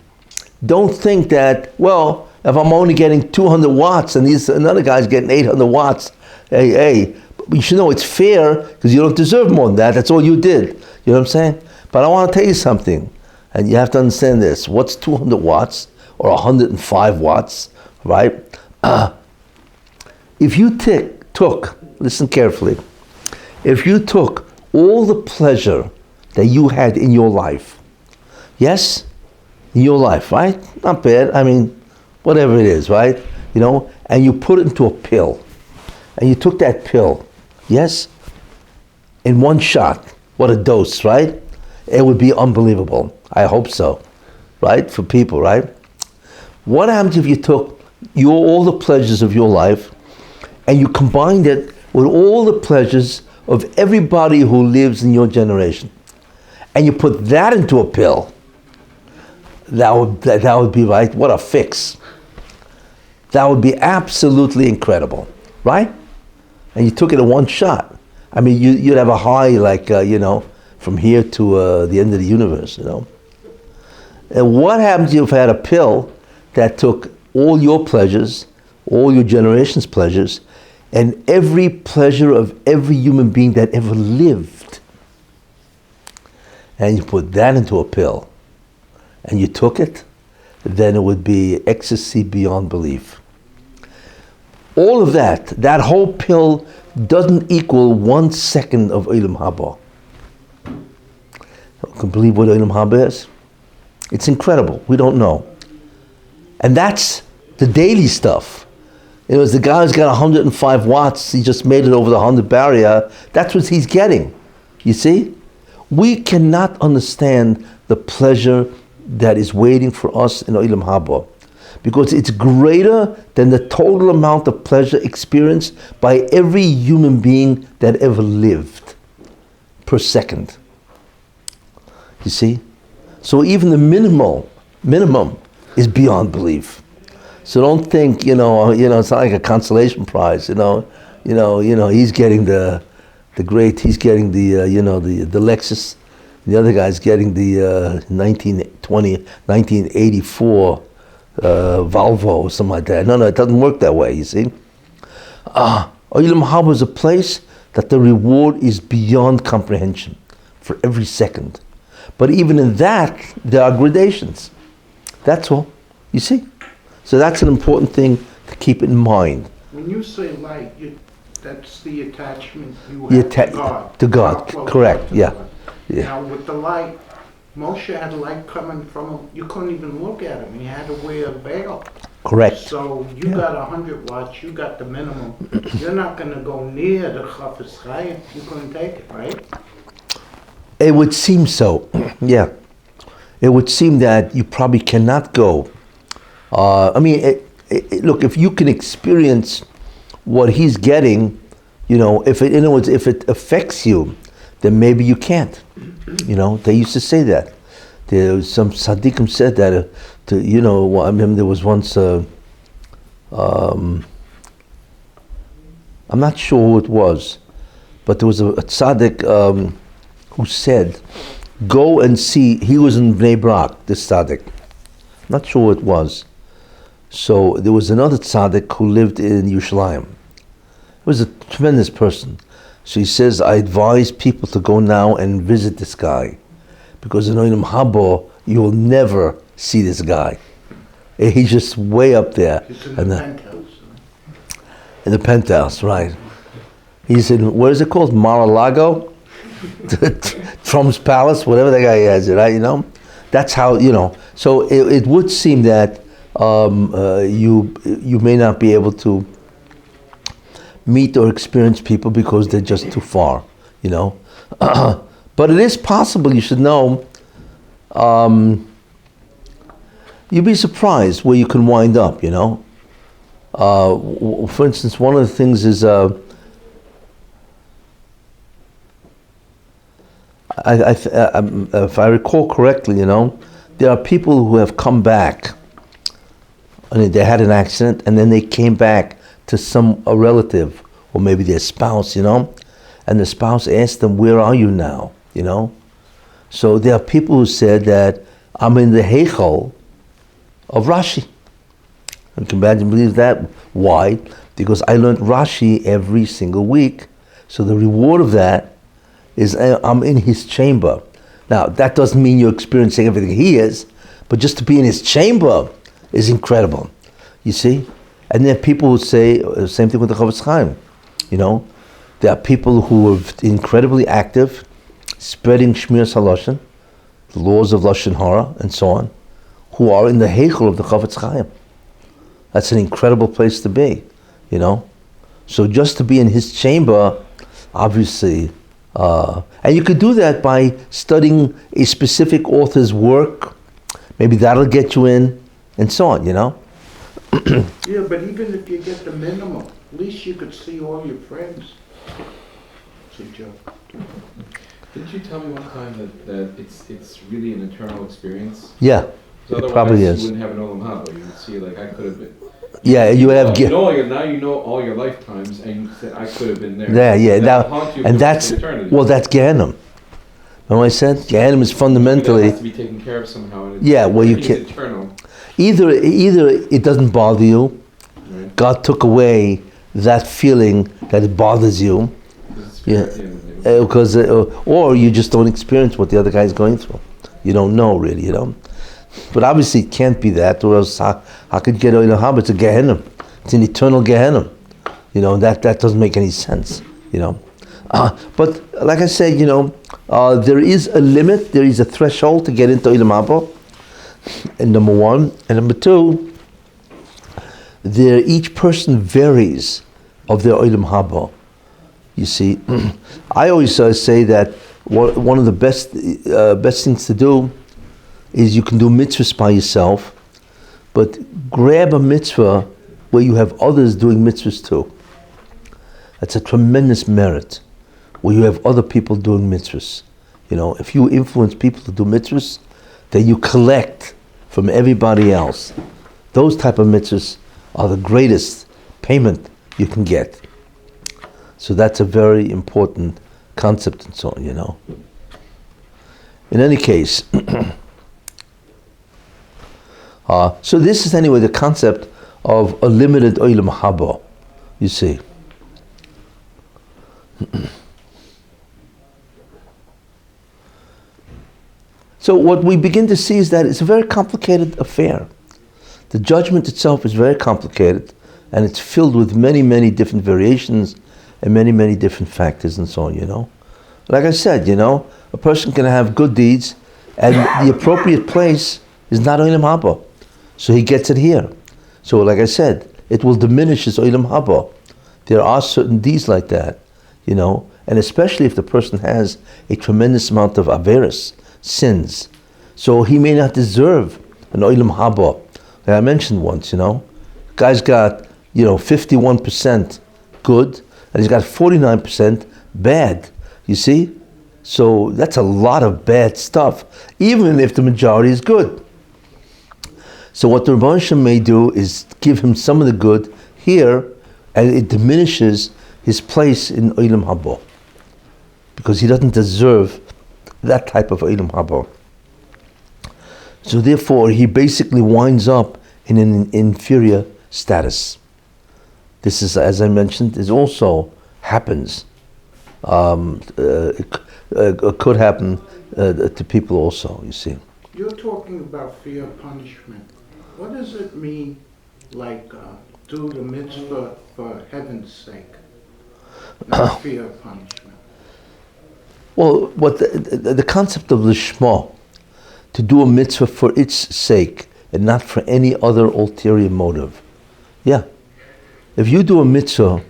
Don't think that, well, if I'm only getting 200 watts and another guy's getting 800 watts, hey, you should know it's fair because you don't deserve more than that. That's all you did. You know what I'm saying? But I want to tell you something, and you have to understand this. What's 200 watts or 105 watts, right? If you took, listen carefully, if you took all the pleasure that you had in your life, yes, in your life, right? Not bad, I mean, whatever it is, right? You know, and you put it into a pill, and you took that pill, yes, in one shot, what a dose, right? It would be unbelievable. I hope so, right? For people, right? What happens if you took all the pleasures of your life and you combined it with all the pleasures of everybody who lives in your generation, and you put that into a pill? That would be, right? What a fix. That would be absolutely incredible, right? And you took it in one shot. I mean, you'd have a high like, from here to the end of the universe, you know. And what happens if you had a pill that took all your pleasures, all your generation's pleasures, and every pleasure of every human being that ever lived, and you put that into a pill, and you took it, then it would be ecstasy beyond belief. All of that whole pill doesn't equal 1 second of Olam Haba. You can believe what Olam Haba is? It's incredible. We don't know. And that's the daily stuff. You know, the guy who's got 105 watts, he just made it over the 100 barrier. That's what he's getting. You see? We cannot understand the pleasure that is waiting for us in Olam Haba, because it's greater than the total amount of pleasure experienced by every human being that ever lived per second. You see? So even the minimum is beyond belief. So don't think, it's not like a consolation prize, he's getting the he's getting the Lexus, the other guy's getting the 1984 Volvo or something like that. No, it doesn't work that way, you see. Olam Haba is a place that the reward is beyond comprehension for every second. But even in that, there are gradations. That's all, you see. So that's an important thing to keep in mind. When you say light, that's the attachment you have to God. To God, correct, yeah. Now with the light, Moshe had light coming from him. You couldn't even look at him. He had to wear a veil. Correct. So you got 100 watts, you got the minimum. You're not going to go near the Chafetz Chaim. You couldn't take it, right? It would seem so, yeah. It would seem that you probably cannot go. Look, if you can experience what he's getting, if it affects you, then maybe you can't. They used to say that. There was some tzaddikim said that. I remember there was once. I'm not sure who it was, but there was a tzaddik who said, "Go and see." He was in Bnei Brak, this tzaddik. I'm not sure who it was. So there was another tzaddik who lived in Yerushalayim. He was a tremendous person. So he says, I advise people to go now and visit this guy, because in Olam Haba you will never see this guy. He's just way up there. He's in the penthouse. In the penthouse, right. He's in, what is it called? Mar-a-Lago? Trump's Palace, whatever that guy has it, right? That's how, So it would seem that you may not be able to meet or experience people because they're just too far, you know. But it is possible, you should know, you'd be surprised where you can wind up, you know. For instance, one of the things is, if I recall correctly, you know, there are people who have come back, and they had an accident, and then they came back to a relative, or maybe their spouse, you know, and the spouse asked them, "Where are you now?" You know. So there are people who said that I'm in the Heichal of Rashi. You can imagine, believe that. Why? Because I learned Rashi every single week. So the reward of that is I'm in his chamber. Now, that doesn't mean you're experiencing everything he is, but just to be in his chamber is incredible. You see? And there are people who say, same thing with the Chofetz Chaim. You know, there are people who are incredibly active, spreading Shmiras HaLashon, the laws of Lashon Hara, and so on, who are in the Heichel of the Chofetz Chaim. That's an incredible place to be, you know. So just to be in his chamber, obviously, and you could do that by studying a specific author's work. Maybe that'll get you in, and so on, you know. Yeah, but even if you get the minimum, at least you could see all your friends. It's a joke. Didn't you tell me one time that it's really an eternal experience? Yeah, So it probably is. You wouldn't have an Olam Haba. You would see, like, I could have been. Yeah, you would have. Now you know all your lifetimes, and you said I could have been there. Yeah, yeah. That will haunt you And for that's eternity. well, that's Gehenna. Remember what I said? Gehenna is fundamentally. It has to be taken care of somehow. And Yeah, well, you it's can't. eternal. Either it doesn't bother you. Right? God took away that feeling that it bothers you. Yeah, because or you just don't experience what the other guy's going through. You don't know really, you know. But obviously it can't be that, or else how could you get Olam Haba? It's a Gehenna. It's an eternal Gehenna. You know, that doesn't make any sense, you know. But like I said, you know, there is a limit, there is a threshold to get into Olam Haba, and number one. And number two, each person varies of their Olam Haba. You see, I always say that one of the best things to do is you can do mitzvahs by yourself, but grab a mitzvah where you have others doing mitzvahs too. That's a tremendous merit, where you have other people doing mitzvahs. You know, if you influence people to do mitzvahs, then you collect from everybody else. Those type of mitzvahs are the greatest payment you can get. So that's a very important concept and so on, you know. In any case, so this is anyway the concept of a limited Olam Haba, you see. So what we begin to see is that it's a very complicated affair. The judgment itself is very complicated, and it's filled with many, many different variations and many, many different factors and so on, you know. Like I said, you know, a person can have good deeds, and the appropriate place is not Olam Haba. So he gets it here. So like I said, it will diminish his Olam Haba. There are certain deeds like that, you know, and especially if the person has a tremendous amount of averis, sins. So he may not deserve an Olam Haba. Like I mentioned once, you know, guy's got, you know, 51% good, and he's got 49% bad, you see? So that's a lot of bad stuff, even if the majority is good. So what the Rebbe Hashem may do is give him some of the good here, and it diminishes his place in Olam Haba, because he doesn't deserve that type of Olam Haba. So therefore, he basically winds up in an inferior status. This is, as I mentioned, is also happens. It could happen to people also, you see. You're talking about fear of punishment. What does it mean, like, do the mitzvah for heaven's sake, not fear of punishment? Well, what the concept of lishma, to do a mitzvah for its sake and not for any other ulterior motive. Yeah. If you do a mitzvah,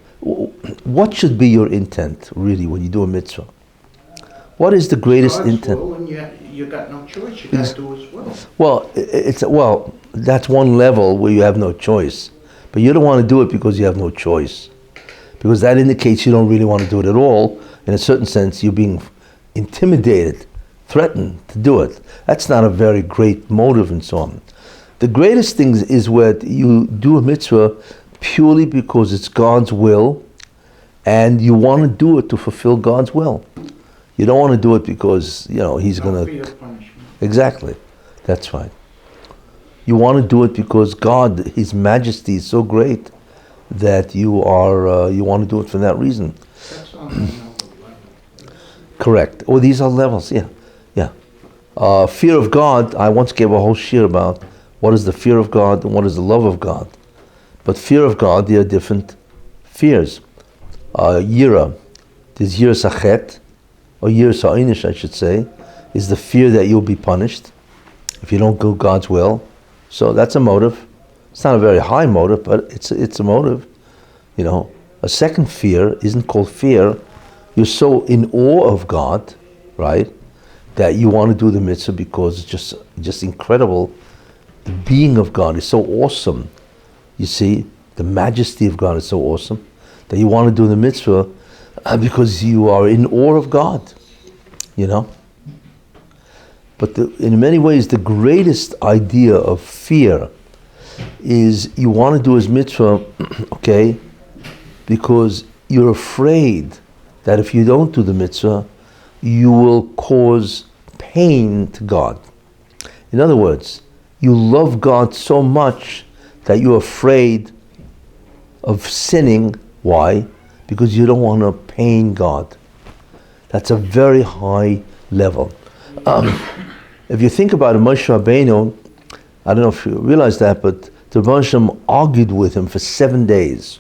what should be your intent, really, when you do a mitzvah? What is the greatest God's intent? will, and you got no choice. You got to do His will. Well, that's one level where you have no choice. But you don't want to do it because you have no choice. Because that indicates you don't really want to do it at all. In a certain sense, you're being intimidated, threatened to do it. That's not a very great motive and so on. The greatest thing is where you do a mitzvah purely because it's God's will and you want to do it to fulfill God's will. You don't want to do it because, He's going Fear to... of punishment. Exactly. That's right. You want to do it because God, His majesty is so great that you want to do it for that reason. That's on another level. Correct. Oh, these are levels, yeah. Fear of God, I once gave a whole shiur about what is the fear of God and what is the love of God. But fear of God, there are different fears. Yira, there's yira sachet, or yira sa'inish, I should say, is the fear that you'll be punished if you don't do God's will. So that's a motive. It's not a very high motive, but it's a motive. A second fear isn't called fear. You're so in awe of God, right, that you want to do the mitzvah because it's just incredible. The being of God is so awesome. You see, the majesty of God is so awesome that you want to do the mitzvah because you are in awe of God, But in many ways, the greatest idea of fear is you want to do His mitzvah, okay, because you're afraid that if you don't do the mitzvah, you will cause pain to God. In other words, you love God so much that you're afraid of sinning. Why? Because you don't want to pain God. That's a very high level. If you think about it, Moshe Rabbeinu, I don't know if you realize that, but the Hashem argued with him for 7 days.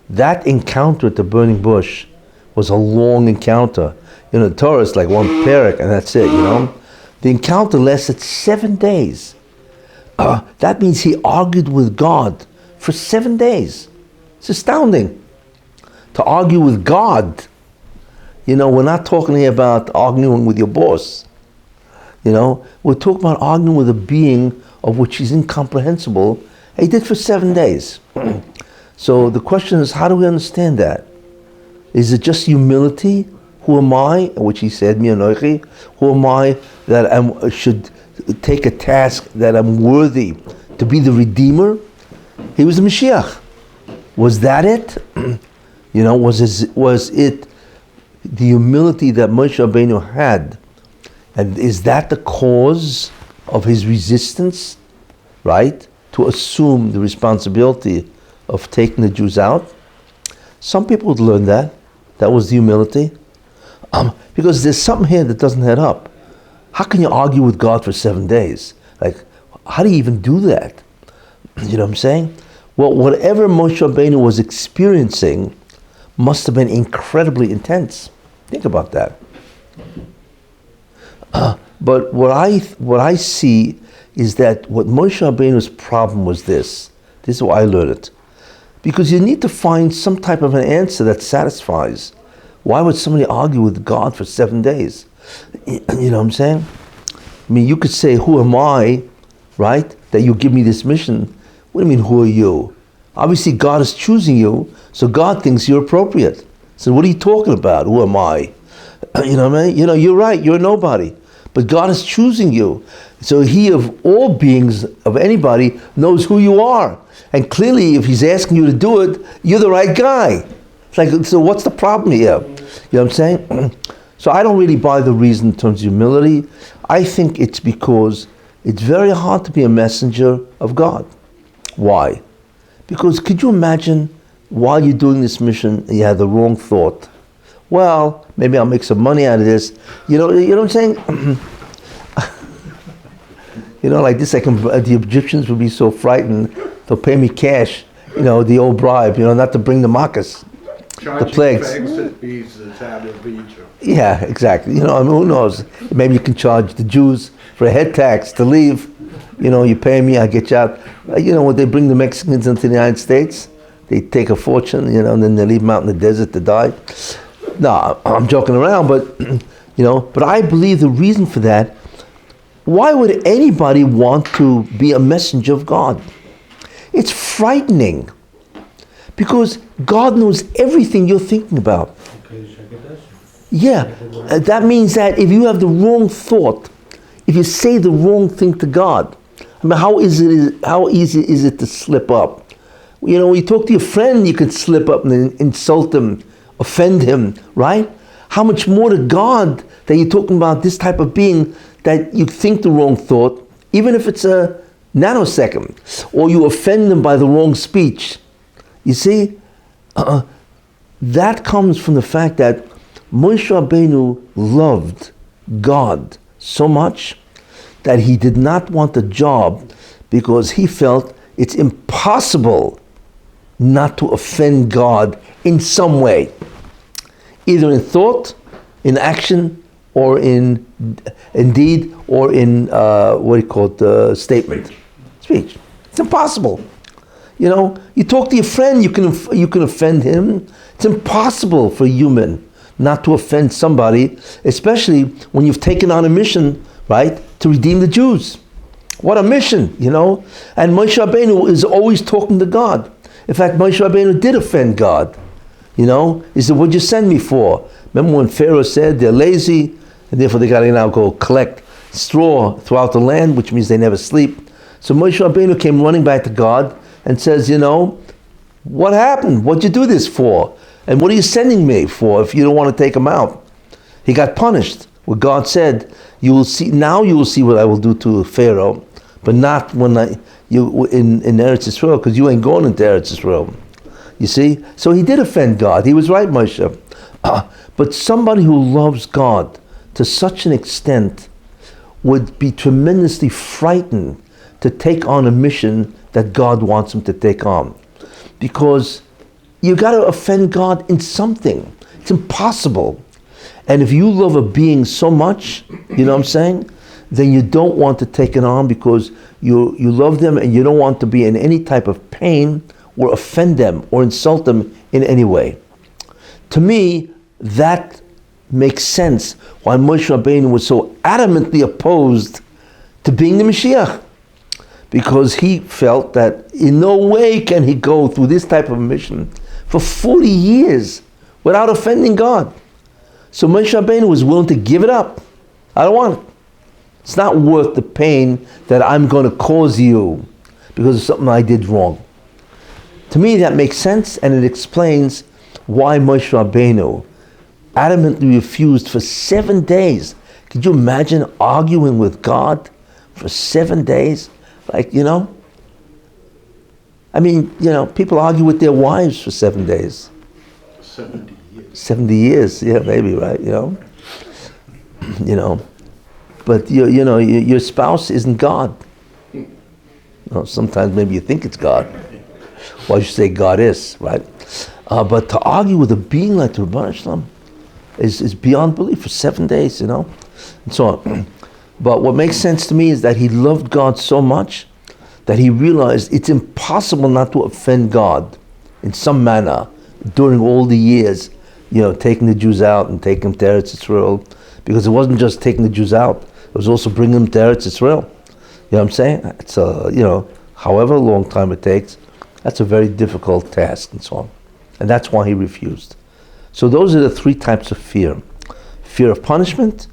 That encounter at the burning bush was a long encounter. The Torah is like one parak and that's it, The encounter lasted 7 days. That means he argued with God for 7 days. It's astounding. To argue with God. We're not talking here about arguing with your boss. We're talking about arguing with a being of which is incomprehensible. He did for 7 days. So the question is, how do we understand that? Is it just humility? Who am I? Which he said, Mi anochi. Who am I that I should take a task that I'm worthy to be the Redeemer? He was the Mashiach. Was that it? Was it the humility that Moshe Rabbeinu had? And is that the cause of his resistance, right? To assume the responsibility of taking the Jews out? Some people would learn that. That was the humility. Because there's something here that doesn't add up. How can you argue with God for 7 days? Like, how do you even do that? You know what I'm saying? Well, whatever Moshe Rabbeinu was experiencing must have been incredibly intense. Think about that. But what I see is that what Moshe Rabbeinu's problem was this. This is why I learned it. Because you need to find some type of an answer that satisfies. Why would somebody argue with God for 7 days? You know what I'm saying? I mean, you could say, who am I, right, that you give me this mission? What do you mean, who are you? Obviously, God is choosing you, so God thinks you're appropriate. So what are you talking about? Who am I? You know what I mean? You're right, you're nobody. But God is choosing you. So He, of all beings, of anybody, knows who you are. And clearly, if He's asking you to do it, you're the right guy. It's like, so what's the problem here? You know what I'm saying? So I don't really buy the reason in terms of humility. I think it's because it's very hard to be a messenger of God. Why? Because could you imagine while you're doing this mission, you had the wrong thought? Well, maybe I'll make some money out of this. You know what I'm saying? Like this, the Egyptians would be so frightened, they'll pay me cash, the old bribe, not to bring the makas, the plagues. Charging for exit visas out of Egypt. Yeah, exactly. Who knows? Maybe you can charge the Jews for a head tax to leave. You pay me, I get you out. When they bring the Mexicans into the United States, they take a fortune, and then they leave them out in the desert to die. No, I'm joking around, but but I believe the reason for that, why would anybody want to be a messenger of God? It's frightening, because God knows everything you're thinking about. Yeah, that means that if you have the wrong thought, if you say the wrong thing to God, I mean, how easy is it to slip up? When you talk to your friend, you could slip up and insult him, offend him, right? How much more to God that you're talking about this type of being that you think the wrong thought, even if it's a nanosecond, or you offend them by the wrong speech. You see, that comes from the fact that Moshe Rabbeinu loved God so much that he did not want a job, because he felt it's impossible not to offend God in some way, either in thought, in action, or in deed, or in statement, speech. It's impossible. You talk to your friend, you can offend him. It's impossible for a human not to offend somebody, especially when you've taken on a mission, right, to redeem the Jews. What a mission, And Moshe Rabbeinu is always talking to God. In fact, Moshe Rabbeinu did offend God. He said, "What'd you send me for?" Remember when Pharaoh said they're lazy, and therefore they got to now go collect straw throughout the land, which means they never sleep. So Moshe Rabbeinu came running back to God and says, "What happened? What'd you do this for? And what are you sending me for if you don't want to take them out?" He got punished. Where God said, you will see what I will do to Pharaoh, but not when in Eretz Yisrael, because you ain't going into Eretz Yisrael. You see? So he did offend God. He was right, Moshe. But somebody who loves God to such an extent would be tremendously frightened to take on a mission that God wants him to take on. Because you got to offend God in something. It's impossible. And if you love a being so much, then you don't want to take it on, because you love them and you don't want to be in any type of pain or offend them or insult them in any way. To me, that makes sense why Moshe Rabbeinu was so adamantly opposed to being the Mashiach. Because he felt that in no way can he go through this type of mission for 40 years without offending God. So Moshe Rabbeinu was willing to give it up. I don't want it. It's not worth the pain that I'm going to cause you because of something I did wrong. To me, that makes sense, and it explains why Moshe Rabbeinu adamantly refused for 7 days. Could you imagine arguing with God for 7 days? People argue with their wives for 7 days. 70 years. 70 years, yeah, maybe, right? But your spouse isn't God. Sometimes maybe you think it's God. Well, I should say God is, right? But to argue with a being like the Rebbeinu Shalom is beyond belief for 7 days, and so on. But what makes sense to me is that he loved God so much that he realized it's impossible not to offend God in some manner during all the years, taking the Jews out and taking them to Eretz Yisrael, because it wasn't just taking the Jews out, it was also bringing them to Eretz Yisrael. You know what I'm saying? It's however long time it takes, that's a very difficult task and so on. And that's why he refused. So those are the 3 types of fear. Fear of punishment,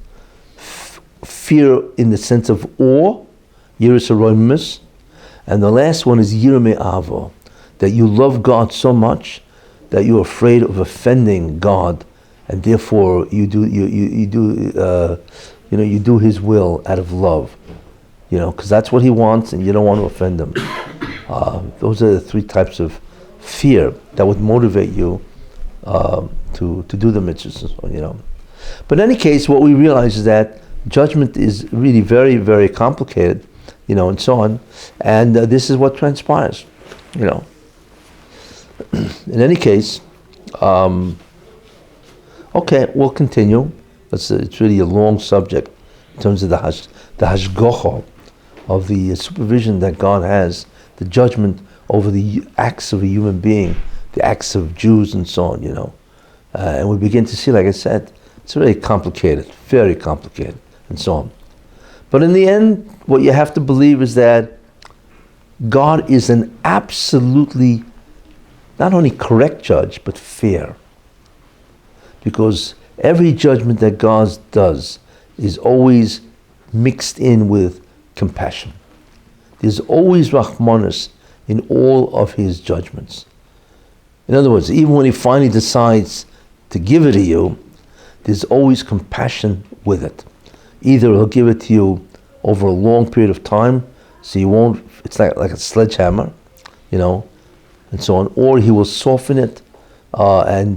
fear in the sense of awe, yiras haroimus, and the last one is yira me'ava, that you love God so much that you're afraid of offending God, and therefore you do His will out of love, because that's what He wants, and you don't want to offend Him. Those are the 3 types of fear that would motivate you to do the mitzvahs, But in any case, what we realize is that judgment is really very, very complicated, and so on, and this is what transpires, In any case, okay, we'll continue. It's really a long subject in terms of the hashgacha, of the supervision that God has, the judgment over the acts of a human being, the acts of Jews and so on, and we begin to see, like I said, it's very complicated, and so on. But in the end, what you have to believe is that God is an absolutely, not only correct judge, but fair. Because every judgment that God does is always mixed in with compassion. There's always Rahmanas in all of his judgments. In other words, even when he finally decides to give it to you, there's always compassion with it. Either he'll give it to you over a long period of time, so you won't, it's like a sledgehammer, and so on, or he will soften it and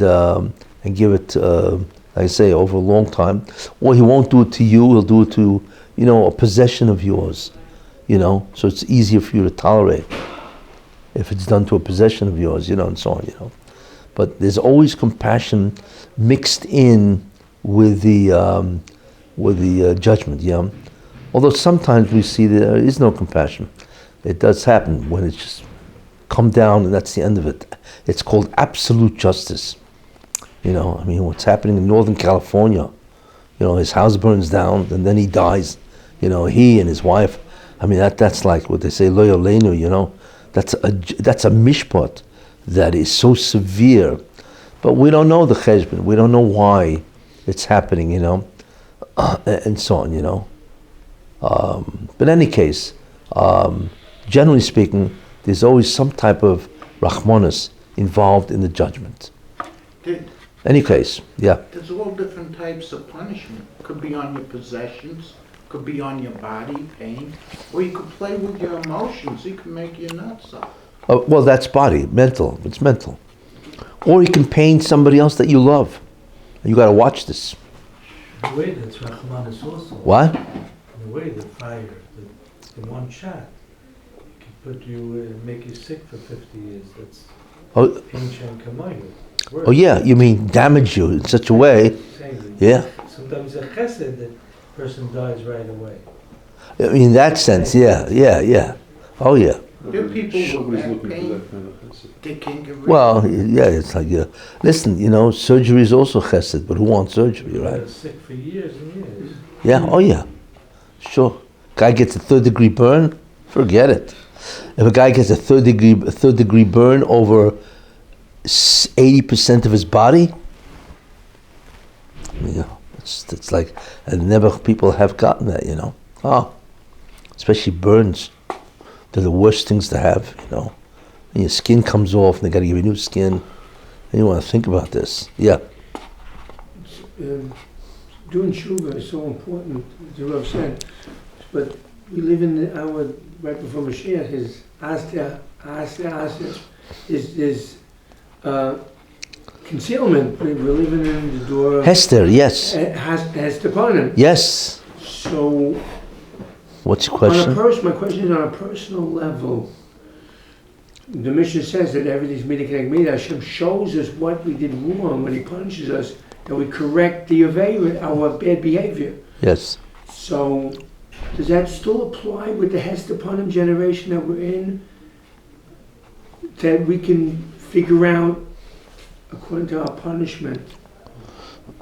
give it, like I say, over a long time, or he won't do it to you, he'll do it to, a possession of yours, so it's easier for you to tolerate if it's done to a possession of yours, and so on, But there's always compassion mixed in with the judgment, Although sometimes we see there is no compassion. It does happen when it's just come down and that's the end of it. It's called absolute justice. What's happening in Northern California, his house burns down and then he dies, he and his wife. That's like what they say, lo yolenu, that's a mishpat that is so severe. But we don't know the cheshbon, we don't know why it's happening, and so on, But in any case, generally speaking, there's always some type of Rahmanas involved in the judgment. Any case, yeah. There's all different types of punishment. Could be on your possessions, could be on your body, pain, or you could play with your emotions. He could make you nuts up. Well, that's body, mental. It's mental. Or you can pain somebody else that you love. You got to watch this. The way that's Rahmanas also. What? The way the fire, the one shot, can put you, make you sick for 50 years. That's ancient Kamayim. Oh yeah, you mean damage you in such a way. Yeah. Sometimes a chesed, the person dies right away. In that sense, yeah. Oh yeah. There are people with that pain, they can't get rid of it. Well, yeah, it's like, listen, surgery is also chesed, but who wants surgery, right? They're sick for years and years. Yeah, oh yeah, sure. Guy gets a third-degree burn, forget it. If a guy gets a third degree burn over 80% of his body, it's like, and never people have gotten that, especially burns. They're the worst things to have, And your skin comes off and they got to give you new skin. And you want to think about this. Yeah. Doing tshuva is so important, as the Rav said, but we live in the hour right before Mashiach, his is concealment. We're living in the door of Hester, yes. Hester Panim. Yes. So, what's your question? My question is on a personal level. The Mishnah says that everything's midah midah. Hashem shows us what we did wrong when He punishes us, that we correct the aveira, our bad behavior. Yes. So, does that still apply with the Hester Panim generation that we're in? That we can figure out, according to our punishment,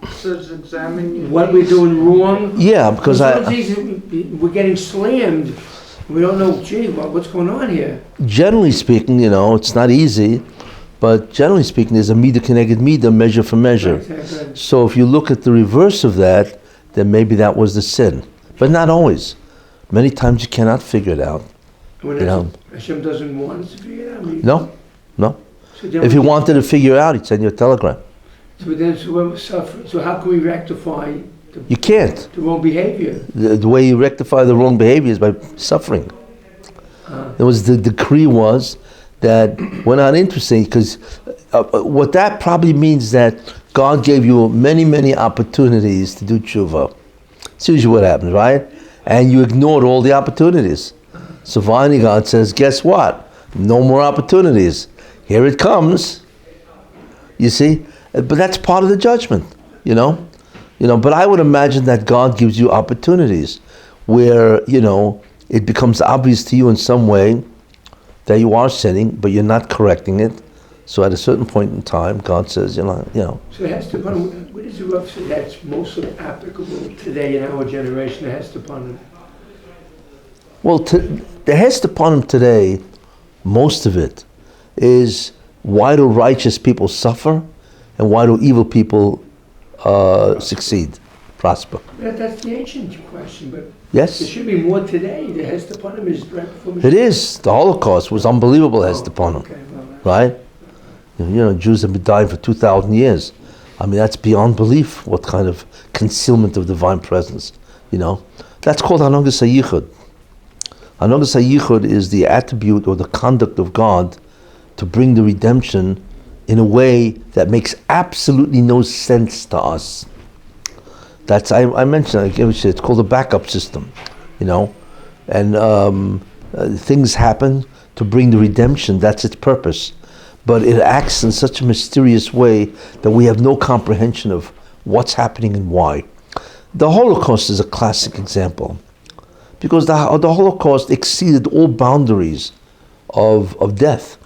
Says examine your what we're doing wrong? Yeah, because we're getting slammed. We don't know, what's going on here? Generally speaking, it's not easy, but generally speaking, there's a midah keneged midah, measure for measure. Right. So if you look at the reverse of that, then maybe that was the sin. But not always. Many times you cannot figure it out. When Hashem doesn't want us to figure it out? No. So If he wanted to figure it out, he'd send you a telegram. So when we're suffering, so how can we rectify You can't. the wrong behavior? The way you rectify the wrong behavior is by suffering. The decree was that we're not interested, because what that probably means is that God gave you many, many opportunities to do tshuva. It's usually what happens, right? And you ignored all the opportunities. So finally God says, guess what? No more opportunities. Here it comes. You see? But that's part of the judgment, But I would imagine that God gives you opportunities where, it becomes obvious to you in some way that you are sinning, but you're not correcting it. So at a certain point in time, God says, you know. So it has to upon, what is the rough say that's most applicable today in our generation, it has to upon? Well, the hest upon him today, most of it, is why do righteous people suffer and why do evil people succeed, prosper? That's the ancient question, but Yes? there should be more today. The hest upon him is right before It is. The Holocaust was unbelievable hest upon him, Okay, well, right? You know, Jews have been dying for 2,000 years. I mean, that's beyond belief, what kind of concealment of divine presence, you know. That's called Hanogas HaYichud. Hanogas HaYichud is the attribute or the conduct of God to bring the redemption in a way that makes absolutely no sense to us. That's, I mentioned, it's called a backup system, you know. And things happen to bring the redemption, that's its purpose. But it acts in such a mysterious way that we have no comprehension of what's happening and why. The Holocaust is a classic example, because the Holocaust exceeded all boundaries of death.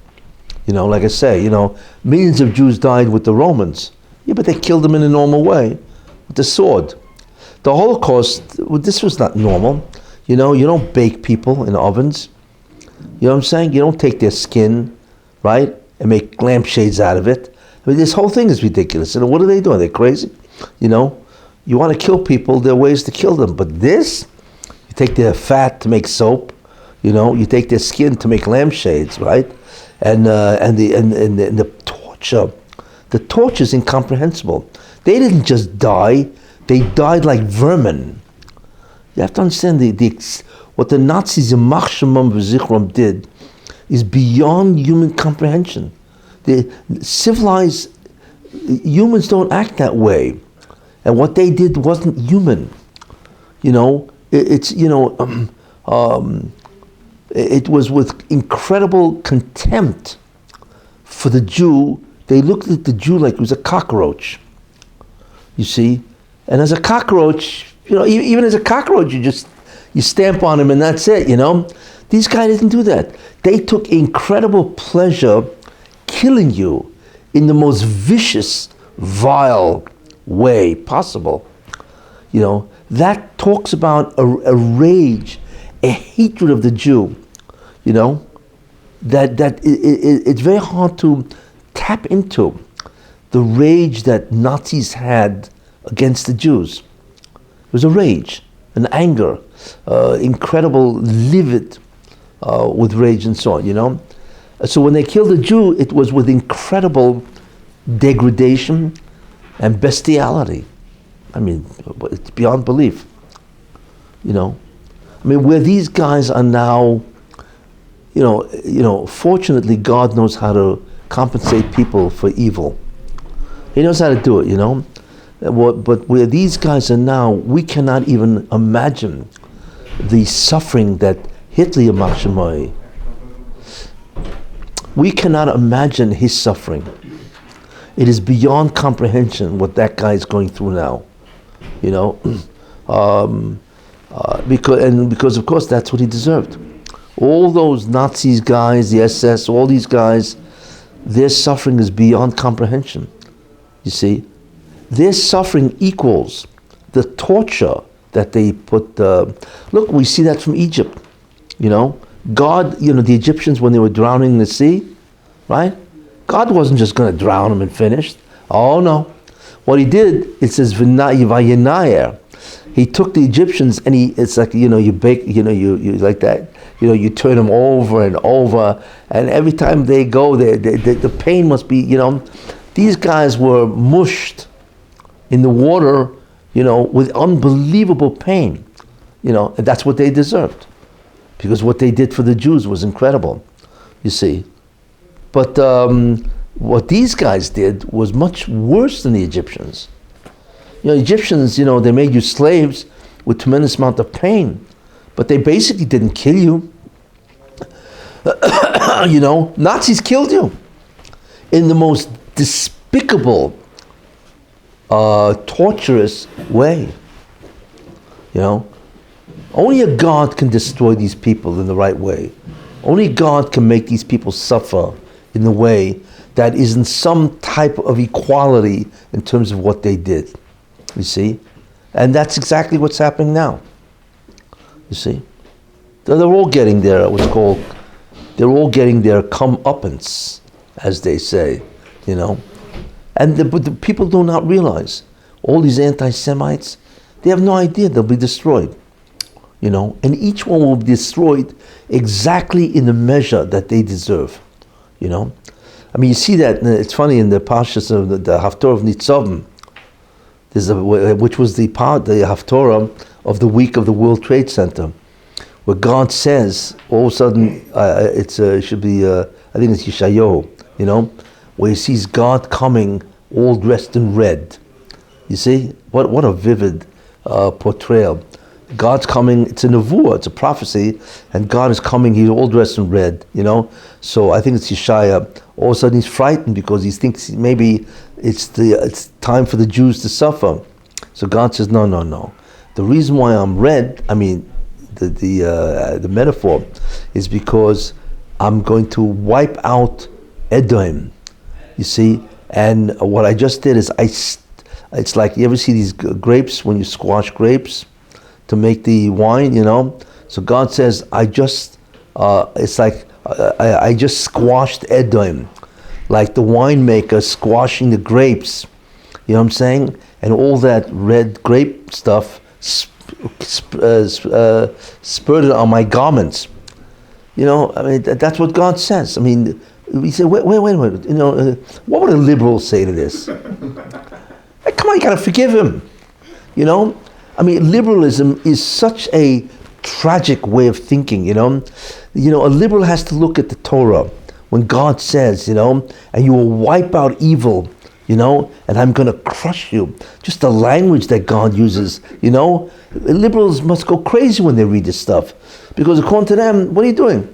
You know, like I say, you know, millions of Jews died with the Romans. Yeah, but they killed them in a normal way, with the sword. The Holocaust, well, this was not normal. You know, you don't bake people in ovens. You know what I'm saying? You don't take their skin, right, and make lampshades out of it. I mean, this whole thing is ridiculous. And what are they doing? They're crazy. You know, you want to kill people, there are ways to kill them. But this, you take their fat to make soap. You know, you take their skin to make lampshades, right? And the torture. The torture is incomprehensible. They didn't just die; they died like vermin. You have to understand what the Nazis in Mach Shemam v'Zichron did is beyond human comprehension. The civilized humans don't act that way, and what they did wasn't human. You know, it was with incredible contempt for the Jew. They looked at the Jew like he was a cockroach. You see, and as a cockroach, you know, even as a cockroach, you stamp on him and that's it. You know, these guys didn't do that. They took incredible pleasure killing you in the most vicious, vile way possible. You know, that talks about a rage, a hatred of the Jew. You know, it's very hard to tap into the rage that Nazis had against the Jews. It was a rage, an anger, incredible, livid with rage and so on, you know. So when they killed a Jew, it was with incredible degradation and bestiality. I mean, it's beyond belief, you know. I mean, where these guys are now, you know, fortunately God knows how to compensate people for evil. He knows how to do it, you know. But where these guys are now, we cannot even imagine the suffering that Hitler Yamach. We cannot imagine his suffering. It is beyond comprehension what that guy is going through now, you know. Because of course that's what he deserved. All those Nazis guys, the SS, all these guys, their suffering is beyond comprehension. You see, their suffering equals the torture that they put. Look, we see that from Egypt. You know, God, you know, the Egyptians when they were drowning in the sea, right? God wasn't just going to drown them and finished. Oh no, what he did, it says V'nayer. He took the Egyptians and it's like, you know, you bake, you know, you like that, you know, you turn them over and over, and every time they go, the pain must be, you know, these guys were mushed in the water, you know, with unbelievable pain, you know, and that's what they deserved, because what they did for the Jews was incredible, you see. But what these guys did was much worse than the Egyptians. You know, Egyptians, you know, they made you slaves with tremendous amount of pain, but they basically didn't kill you. You know, Nazis killed you in the most despicable, torturous way. You know, only a God can destroy these people in the right way. Only God can make these people suffer in a way that is in some type of equality in terms of what they did. You see? And that's exactly what's happening now. You see? They're all getting their, they're all getting their comeuppance, as they say, you know. But the people do not realize, all these anti-Semites, they have no idea they'll be destroyed. You know, and each one will be destroyed exactly in the measure that they deserve. You know, I mean, you see that it's funny in the parshas of the Haftorah of Nitzavim. Which was the Haftorah of the week of the World Trade Center, where God says all of a sudden it should be I think it's Yeshayahu, you know, where he sees God coming all dressed in red. You see what a vivid portrayal. God's coming, it's a nevuah, it's a prophecy, and God is coming, he's all dressed in red, you know. So I think it's Yeshaya. All of a sudden he's frightened because he thinks maybe it's time for the Jews to suffer. So God says, no. The reason why I'm red, I mean, the metaphor is because I'm going to wipe out Edom, you see. And what I just did is it's like, you ever see these grapes when you squash grapes to make the wine, you know? So God says, I just squashed Edom, like the winemaker squashing the grapes, you know what I'm saying? And all that red grape stuff spurted on my garments. You know, I mean, that's what God says. I mean, we say, wait a minute, you know, what would a liberal say to this? Hey, come on, you gotta forgive him, you know? I mean, liberalism is such a tragic way of thinking, you know. You know, a liberal has to look at the Torah when God says, you know, and you will wipe out evil, you know, and I'm going to crush you. Just the language that God uses, you know. Liberals must go crazy when they read this stuff, because according to them, what are you doing?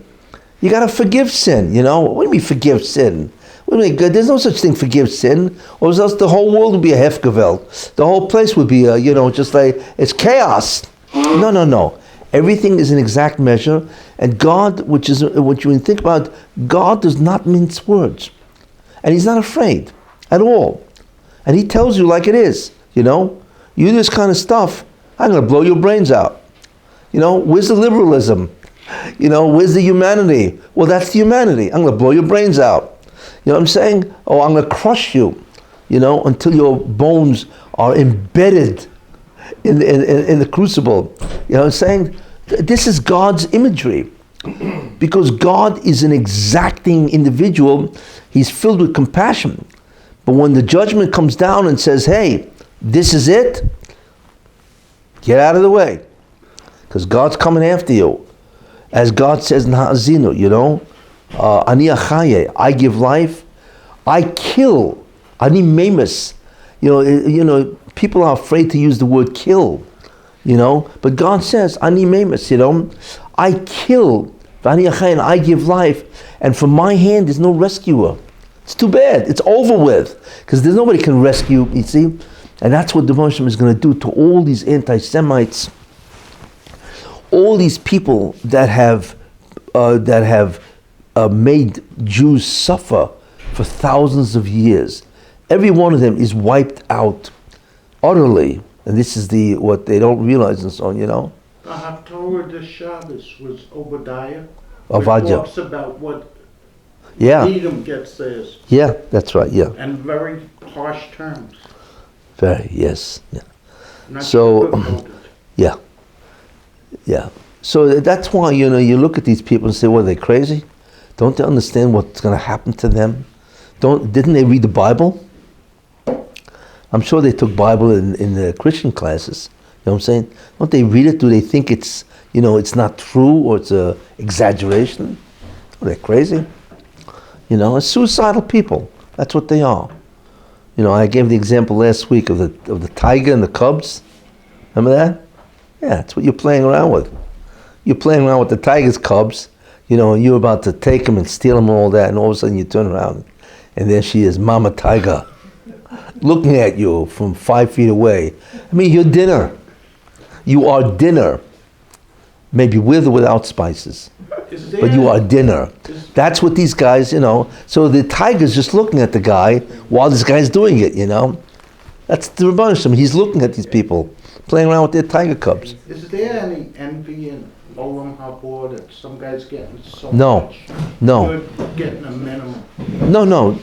You got to forgive sin, you know. What do you mean forgive sin? What do you mean? There's no such thing, forgive sin, or else the whole world would be a hefgewelt. The whole place would be, you know, just like, it's chaos. No. Everything is an exact measure, and God, which is what you think about, God does not mince words, and He's not afraid at all, and He tells you like it is. You know, you do this kind of stuff, I'm going to blow your brains out. You know, where's the liberalism? You know, where's the humanity? Well, that's the humanity. I'm going to blow your brains out. You know what I'm saying? Oh, I'm going to crush you, you know, until your bones are embedded in the crucible. You know what I'm saying? This is God's imagery. Because God is an exacting individual. He's filled with compassion. But when the judgment comes down and says, hey, this is it, get out of the way. Because God's coming after you. As God says in Ha'azinu, you know, Ani achaye, I give life, I kill. Ani memes. You know, people are afraid to use the word kill, you know, but God says, Ani memes, you know, I kill, Ani achaye, I give life, and from my hand there's no rescuer. It's too bad. It's over with, because there's nobody can rescue, you see, and that's what the Hashem is going to do to all these anti-Semites, all these people that have made Jews suffer for thousands of years. Every one of them is wiped out utterly, and this is what they don't realize and so on, you know. The Haftorah this Shabbos was Obadiah, which Obadiah. talks about what Yeah. Edom gets theirs, Yeah, that's right, yeah. and very harsh terms. Very, yes. Yeah. Not So, sugarcoated. Yeah. So that's why, you know, you look at these people and say, well, are they crazy? Don't they understand what's going to happen to them? Didn't they read the Bible? I'm sure they took Bible in the Christian classes. You know what I'm saying? Don't they read it? Do they think it's, you know, it's not true, or it's a exaggeration? Are they crazy? You know, it's suicidal people. That's what they are. You know, I gave the example last week of the tiger and the cubs. Remember that? Yeah, that's what you're playing around with. You're playing around with the tiger's cubs, you know, and you're about to take them and steal them and all that, and all of a sudden you turn around, and there she is, Mama Tiger, looking at you from 5 feet away. I mean, you're dinner. You are dinner. Maybe with or without spices. but you are dinner. That's what these guys, So the tiger's just looking at the guy while this guy's doing it, That's the Rabbi Hashem. He's looking at these people playing around with their tiger cubs. Is there any envy in Olam Haba that some guy's getting so No. much? No. You're getting a minimum. No.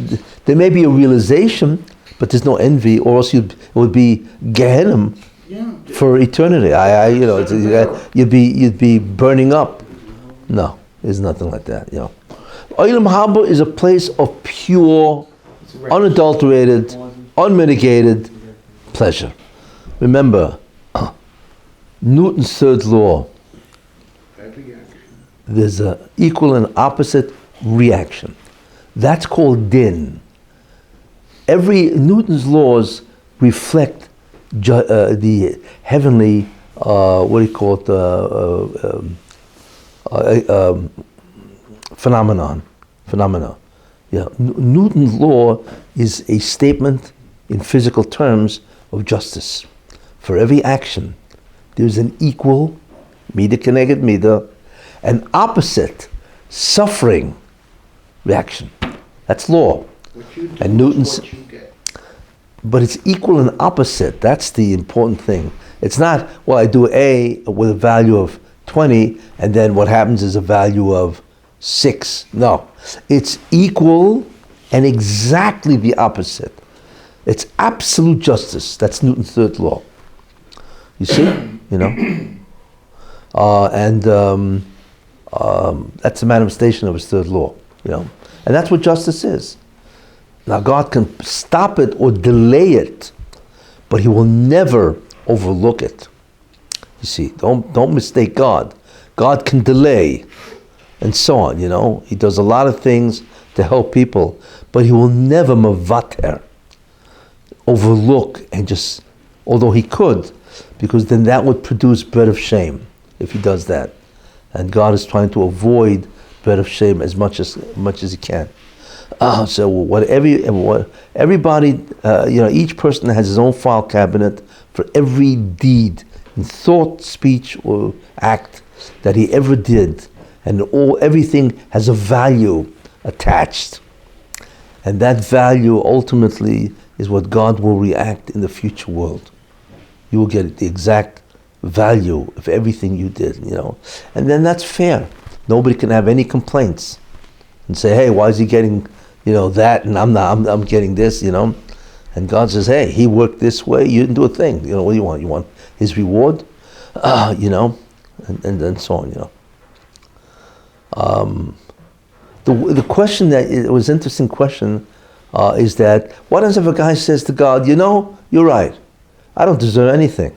There may be a realization, but there's no envy, or else it would be Gehenna Yeah. for eternity. You'd be burning up. No, there's nothing like that. Olam Haba is a place of pure, unadulterated, unmitigated pleasure. Remember, Newton's third law. There's an equal and opposite reaction. That's called din. Newton's laws reflect the heavenly, phenomena. Yeah, Newton's law is a statement in physical terms of justice. For every action, there's an equal, mida keneged mida, an opposite, suffering reaction. That's law. What you do And Newton's, is what you get. but it's equal and opposite. That's the important thing. It's not, well, I do A with a value of 20, and then what happens is a value of 6. No. It's equal and exactly the opposite. It's absolute justice. That's Newton's third law. You see? That's a manifestation of his third law. And that's what justice is. Now God can stop it or delay it, but he will never overlook it. You see, don't mistake God. God can delay and so on, He does a lot of things to help people, but he will never mavater, overlook and just, although he could, because then that would produce bread of shame if he does that. And God is trying to avoid bread of shame as much as he can. So everybody, each person has his own file cabinet for every deed, in thought, speech, or act that he ever did, and everything has a value attached, and that value ultimately is what God will react in the future world. You will get the exact value of everything you did, and then that's fair. Nobody can have any complaints and say, hey, why is he getting that and I'm getting this, And God says, hey, he worked this way, you didn't do a thing. What do you want? You want his reward? And so on, The question it was an interesting question, is that what happens if a guy says to God, you're right, I don't deserve anything,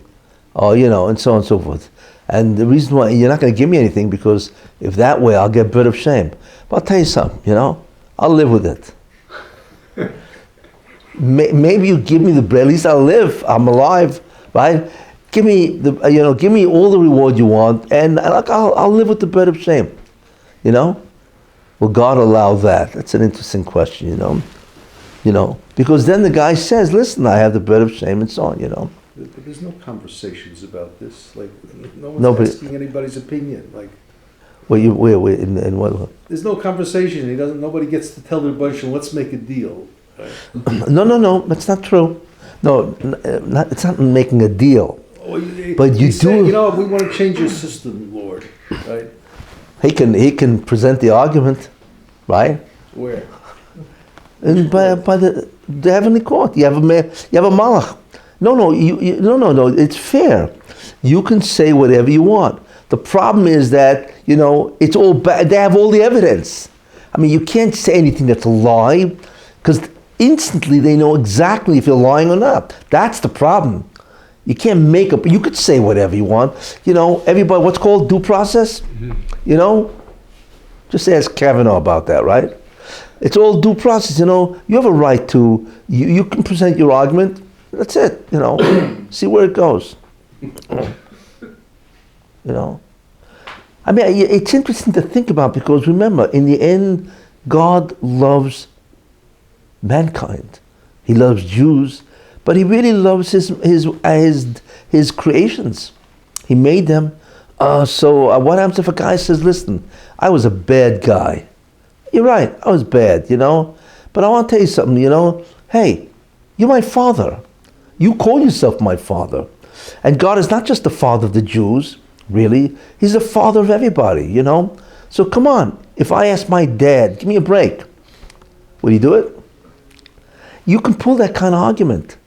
and so on and so forth. And the reason why you're not going to give me anything, because if that way I'll get bread of shame. But I'll tell you something, I'll live with it. Maybe you give me the bread, at least I'll live, I'm alive, right? Give me give me all the reward you want, and I'll live with the bread of shame, Will God allow that? That's an interesting question, because then the guy says, listen, I have the bread of shame and so on, But there's no conversations about this. Like, no one's asking anybody's opinion. Like, in what? There's no conversation. Nobody gets to tell their bunch, let's make a deal. Right? No, that's not true. No, it's not making a deal. But you say, do. we want to change your system, Lord. Right? He can present the argument, right? Where? And by the heavenly court, you have a malach. No. It's fair. You can say whatever you want. The problem is that it's all bad. They have all the evidence. I mean, you can't say anything that's a lie, because instantly they know exactly if you're lying or not. That's the problem. You can't make up. You could say whatever you want. Everybody. What's called due process. Mm-hmm. Just ask Kavanaugh about that, right? It's all due process. You have a right to. You can present your argument. That's it. See where it goes. I mean, it's interesting to think about, because remember, in the end, God loves mankind. He loves Jews, but he really loves his creations. He made them So what happens if a guy says, listen, I was a bad guy. You're right, I was bad, But I want to tell you something, Hey, you're my father. You call yourself my father. And God is not just the father of the Jews, really. He's the father of everybody, So come on, if I ask my dad, give me a break, will he do it? You can pull that kind of argument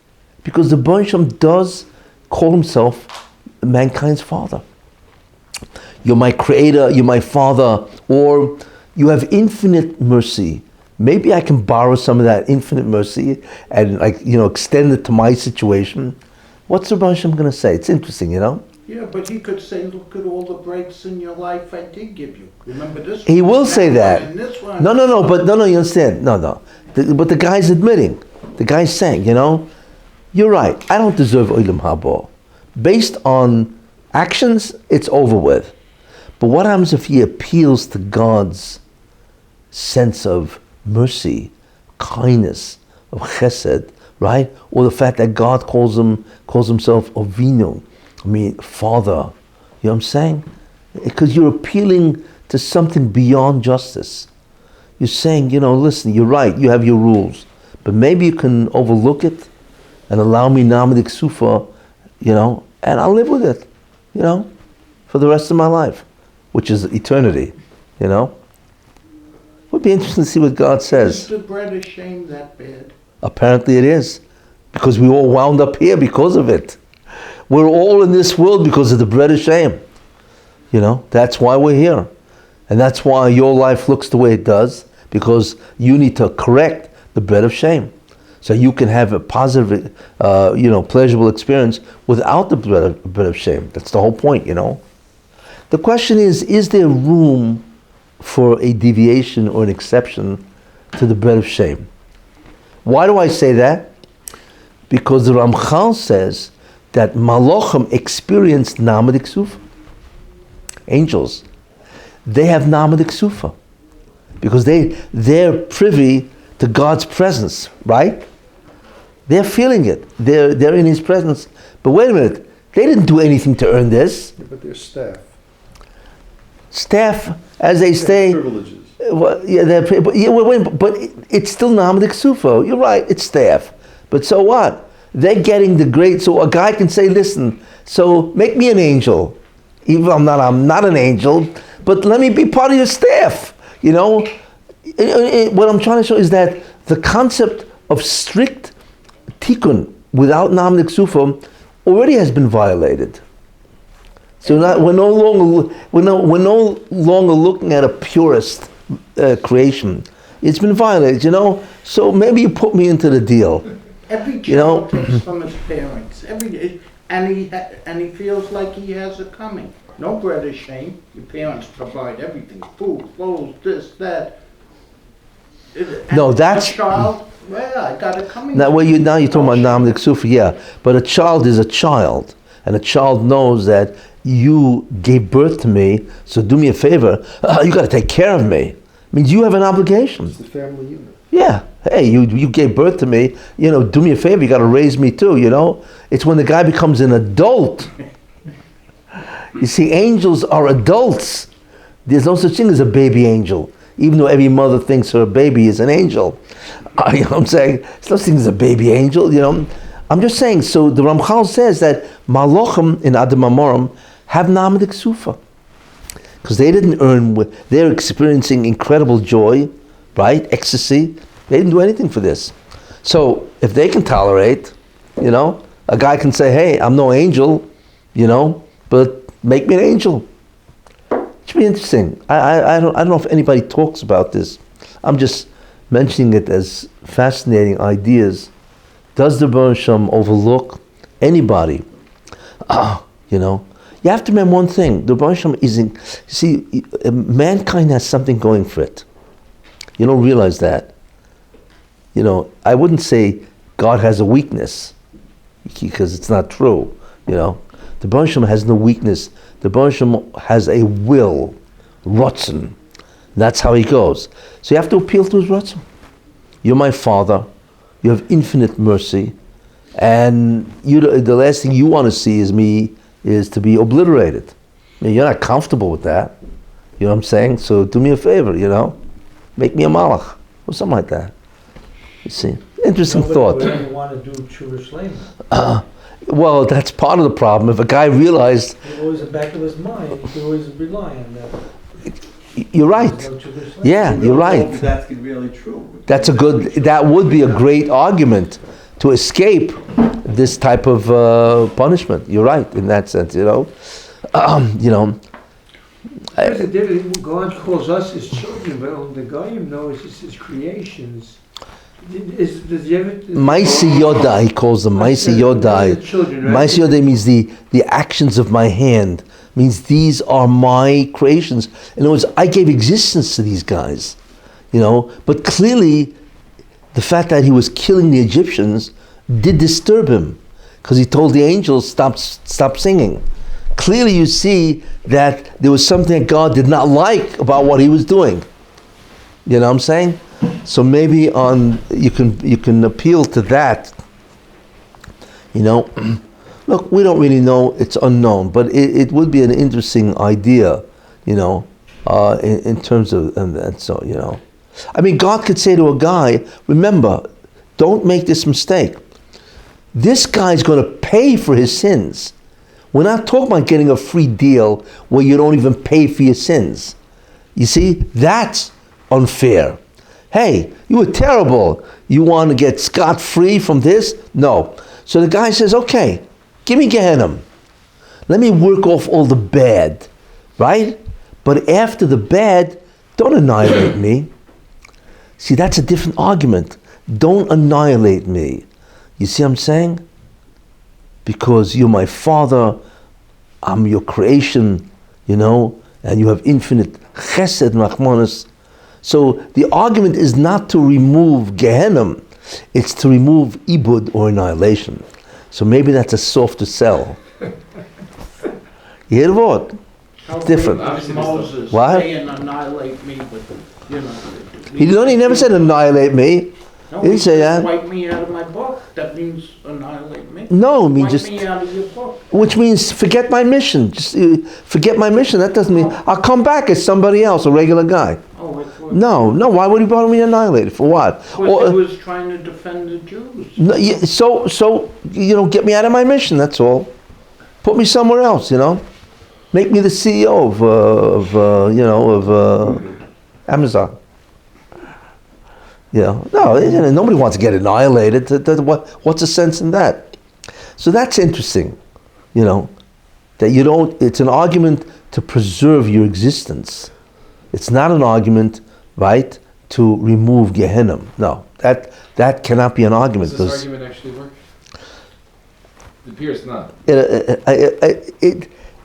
because the Baruch Hashem does call himself mankind's father. You're my creator, you're my father, or you have infinite mercy. Maybe I can borrow some of that infinite mercy and extend it to my situation. What's the Baruch Hashem going to say? It's interesting, Yeah, but he could say, look at all the breaks in your life I did give you. Remember this He one, will say that. and this one. No, you understand. No. But the guy's admitting. The guy's saying, you're right. I don't deserve Olam Haba. Based on actions, it's over with. But what happens if he appeals to God's sense of mercy, kindness, of chesed, right? Or the fact that God calls himself Avinu, Father. You know what I'm saying? Because you're appealing to something beyond justice. You're saying, listen, you're right, you have your rules, but maybe you can overlook it and allow me Namadik Sufa, and I'll live with it, for the rest of my life, which is eternity, Would be interesting to see what God says. Is the bread of shame that bad? Apparently it is, because we all wound up here because of it. We're all in this world because of the bread of shame. That's why we're here. And that's why your life looks the way it does, because you need to correct the bread of shame. So you can have a positive, pleasurable experience without the bread of shame. That's the whole point, The question is there room for a deviation or an exception to the bread of shame? Why do I say that? Because the Ramchal says that Malachim experienced Namadik Sufa. Angels. They have Namadik Sufa. Because they're privy to God's presence, right? They're feeling it. They're in His presence. But wait a minute, they didn't do anything to earn this. Yeah, but they're staff. Staff, as they say. Privileges. But it's still Namadik Sufa. You're right, it's staff. But so what? They're getting the great. So a guy can say, listen, so make me an angel. Even though I'm not an angel, but let me be part of your staff. What I'm trying to show is that the concept of strict tikkun without Namadik Sufa already has been violated. So we're no longer looking at a purist creation. It's been violated, So maybe you put me into the deal. Every child takes from his parents. And he feels like he has it coming. No bread of shame. Your parents provide everything: food, clothes, this, that. No, that's a child. Well, I got it coming. Now you're talking about Namadik Sufa, yeah. But a child is a child, and a child knows that you gave birth to me, so do me a favor. You got to take care of me. Means you have an obligation. It's the family unit. Yeah. Hey, you gave birth to me. Do me a favor. You got to raise me too. It's when the guy becomes an adult. You see, angels are adults. There's no such thing as a baby angel, even though every mother thinks her baby is an angel. You know what I'm saying? There's no such thing as a baby angel. I'm just saying. So the Ramchal says that Malachim in Adam Amorim have Namadik Sufa because they didn't earn. They're experiencing incredible joy, right? Ecstasy. They didn't do anything for this. So if they can tolerate, a guy can say, hey, I'm no angel, but make me an angel. It should be interesting. I don't know if anybody talks about this. I'm just mentioning it as fascinating ideas. Does the Baruch Hashem overlook anybody? You have to remember one thing. The Baruch Hashem mankind has something going for it. You don't realize that. I wouldn't say God has a weakness, because it's not true, The Baruch Hashem has no weakness. The Baruch Hashem has a will, rotzen. That's how He goes. So you have to appeal to His rotzen. You're my Father. You have infinite mercy. And the last thing you want to see is me is to be obliterated. I mean, you're not comfortable with that. You know what I'm saying? So do me a favor, make me a malach or something like that. You see, interesting thought. Nobody would ever want to do tshuva shlema. Well, that's part of the problem. If a guy realized, It was in the back of his mind, he could always rely on that. you're right. There's no tshuva shlema. Yeah, you're right. That's really true. That would be a great argument to escape this type of punishment. You're right in that sense, There's a difference. God calls us his children, but the Goyim knows it's his creations. Does he ever... Maisi Yoda, he calls them Maisi Yoda. Children, right? Maisi Yoda means the actions of my hand. Means these are my creations. In other words, I gave existence to these guys. But clearly the fact that he was killing the Egyptians did disturb him, because he told the angels, stop singing. Clearly you see that there was something that God did not like about what he was doing. You know what I'm saying? So maybe you can appeal to that. Look, we don't really know, it's unknown, but it would be an interesting idea, in terms of, and so, I mean, God could say to a guy, remember, don't make this mistake. This guy's going to pay for his sins. We're not talking about getting a free deal where you don't even pay for your sins. You see, that's unfair. Hey, you were terrible. You want to get scot-free from this? No. So the guy says, okay, give me Gehenna. Let me work off all the bad, right? But after the bad, don't annihilate me. See, that's a different argument. Don't annihilate me. You see what I'm saying? Because you're my father, I'm your creation, and you have infinite chesed and rachmanis. So the argument is not to remove Gehenna, it's to remove ibud or annihilation. So maybe that's a softer sell. You hear the word? It's different. Moses What? saying annihilate me, but He never said annihilate me. No, He didn't say that. Wipe me out of my book. That means annihilate me. No, I mean Wipe just, me out of your book. which means forget my mission. Just forget my mission. That doesn't mean I'll come back as somebody else, a regular guy. Oh, it was. No. Why would he bother me annihilated? For what? Because he was trying to defend the Jews. No, so get me out of my mission. That's all. Put me somewhere else. Make me the CEO of Amazon. No, nobody wants to get annihilated. What's the sense in that? So that's interesting. That you don't. It's an argument to preserve your existence. It's not an argument, right, to remove Gehenna. No, that cannot be an argument. Does this argument actually work? It appears not.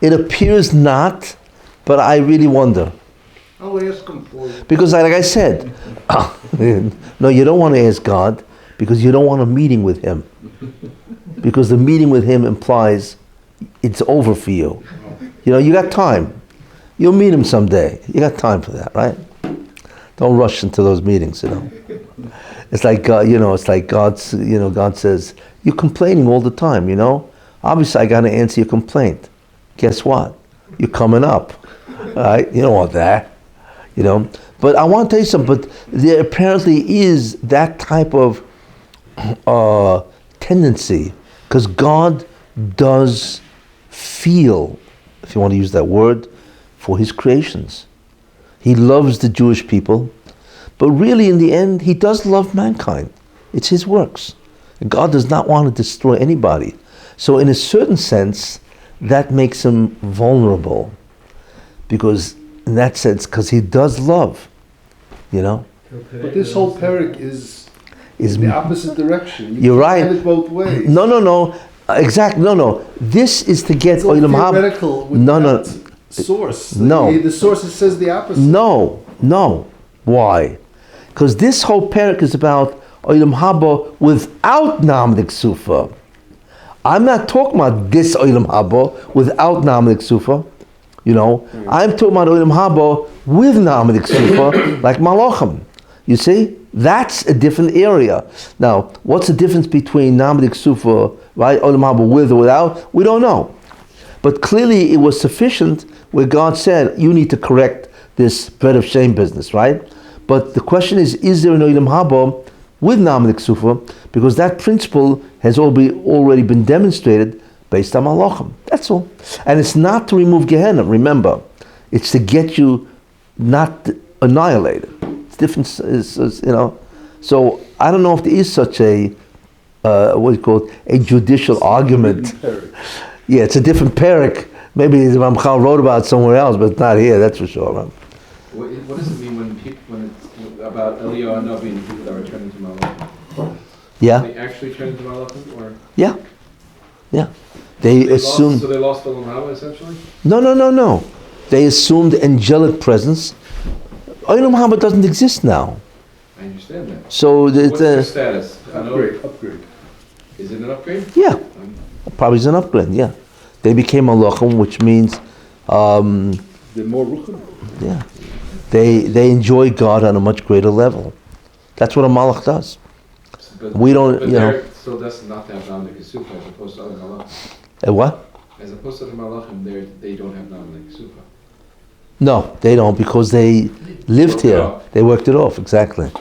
It appears not, but I really wonder. I'll ask him for you. Because like I said, no, you don't want to ask God because you don't want a meeting with him. Because the meeting with him implies it's over for you. You got time. You'll meet him someday. You got time for that, right? Don't rush into those meetings, It's like it's like God says, you're complaining all the time, Obviously I got to answer your complaint. Guess what? You're coming up. All right? You don't want that. But I want to tell you something, but there apparently is that type of tendency, because God does feel, if you want to use that word, for his creations. He loves the Jewish people, but really in the end, he does love mankind. It's his works. And God does not want to destroy anybody. So in a certain sense, that makes him vulnerable, because in that sense, because he does love, But this whole parak is the opposite direction. You're right. Have it both ways. No. Exactly. No. This is to get It's all Olam Haba. theoretical with that source. No. The source says the opposite. No. Why? Because this whole parak is about Olam Haba without Namdik Sufa. I'm not talking about this Olam Haba without Namdik Sufa. I'm talking about Olam Haba with Namdik Sufa, like Malachim. You see? That's a different area. Now, what's the difference between Namdik Sufa, right, Olam Haba with or without? We don't know. But clearly it was sufficient where God said, you need to correct this bread of shame business, right? But the question is there an Olam Haba with Naaman Ksufa? Because that principle has already been demonstrated based on Malachim. That's all. And it's not to remove Gehenna, remember. It's to get you not annihilated. It's different, So I don't know if there is such a, a judicial argument. Yeah, it's a different parak. Maybe the Ramchal wrote about it somewhere else, but it's not here, that's for sure. Right? What does it mean when it's about Eliyahu and Navi and the people that were turning to Malachim? Yeah. They actually turned to Malachim, or? Yeah. They assumed. So they lost the Olam Haba essentially? No. They assumed angelic presence. Olam Haba doesn't exist now. I understand that. So What's their status? Upgrade. Is it an upgrade? Yeah, probably is an upgrade. Yeah, they became malachim, which means They're more ruchim. yeah, they enjoy God on a much greater level. That's what a malach does. But, We don't, but you know. they're still destined not to have Naman Ksufa as opposed to other Malachim. A what? As opposed to the Malachim, they don't have Naman Ksufa. No, they don't, because they lived Worked it here. off. They worked it off, exactly.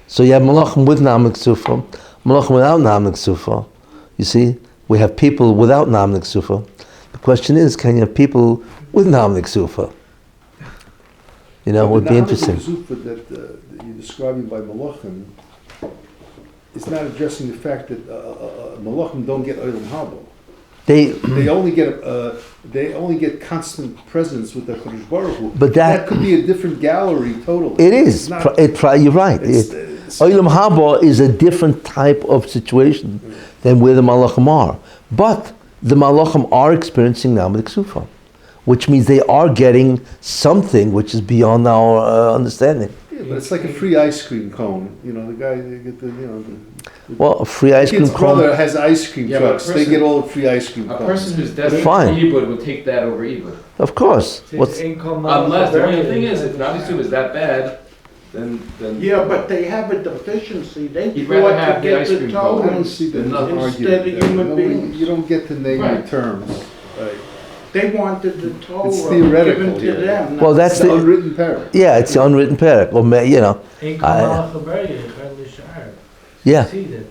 So you have malachim with Naaman Ksufa, malachim without Naaman Ksufa. You see, we have people without Naaman Ksufa. The question is, can you have people with Naaman Ksufa? You know, it would be interesting. That you're describing by Malachim is not addressing the fact that Malachim don't get Olam Haba. They only get constant presence with the Kaddish Baruch Hu. But that could be a different gallery totally. It is. You're right. Olam Haba is a different type of situation than where the Malachim are. But the Malachim are experiencing Naaman Ksufa, which means they are getting something which is beyond our understanding. Yeah, but it's like a free ice cream cone. You know, the guy they get Well, a free ice cream kid's cone. brother has ice cream Yeah, but a trucks. They person- get all the free ice cream A cones. person who's destined Fine. for Ibud would take that over Ibud. Of course. What's Unless, the only thing is, if Navi Ksufa is that bad, then Yeah, but they have a deficiency. They He'd rather want have to the get ice the cream I cone. don't Torah. see the Instead of argument there. human No, beings. You don't get to name Right. the terms. Right. They wanted the Torah theoretical given to here. them. Well, that's It's the the unwritten parak. yeah. It's the unwritten parak. Or yeah. See that.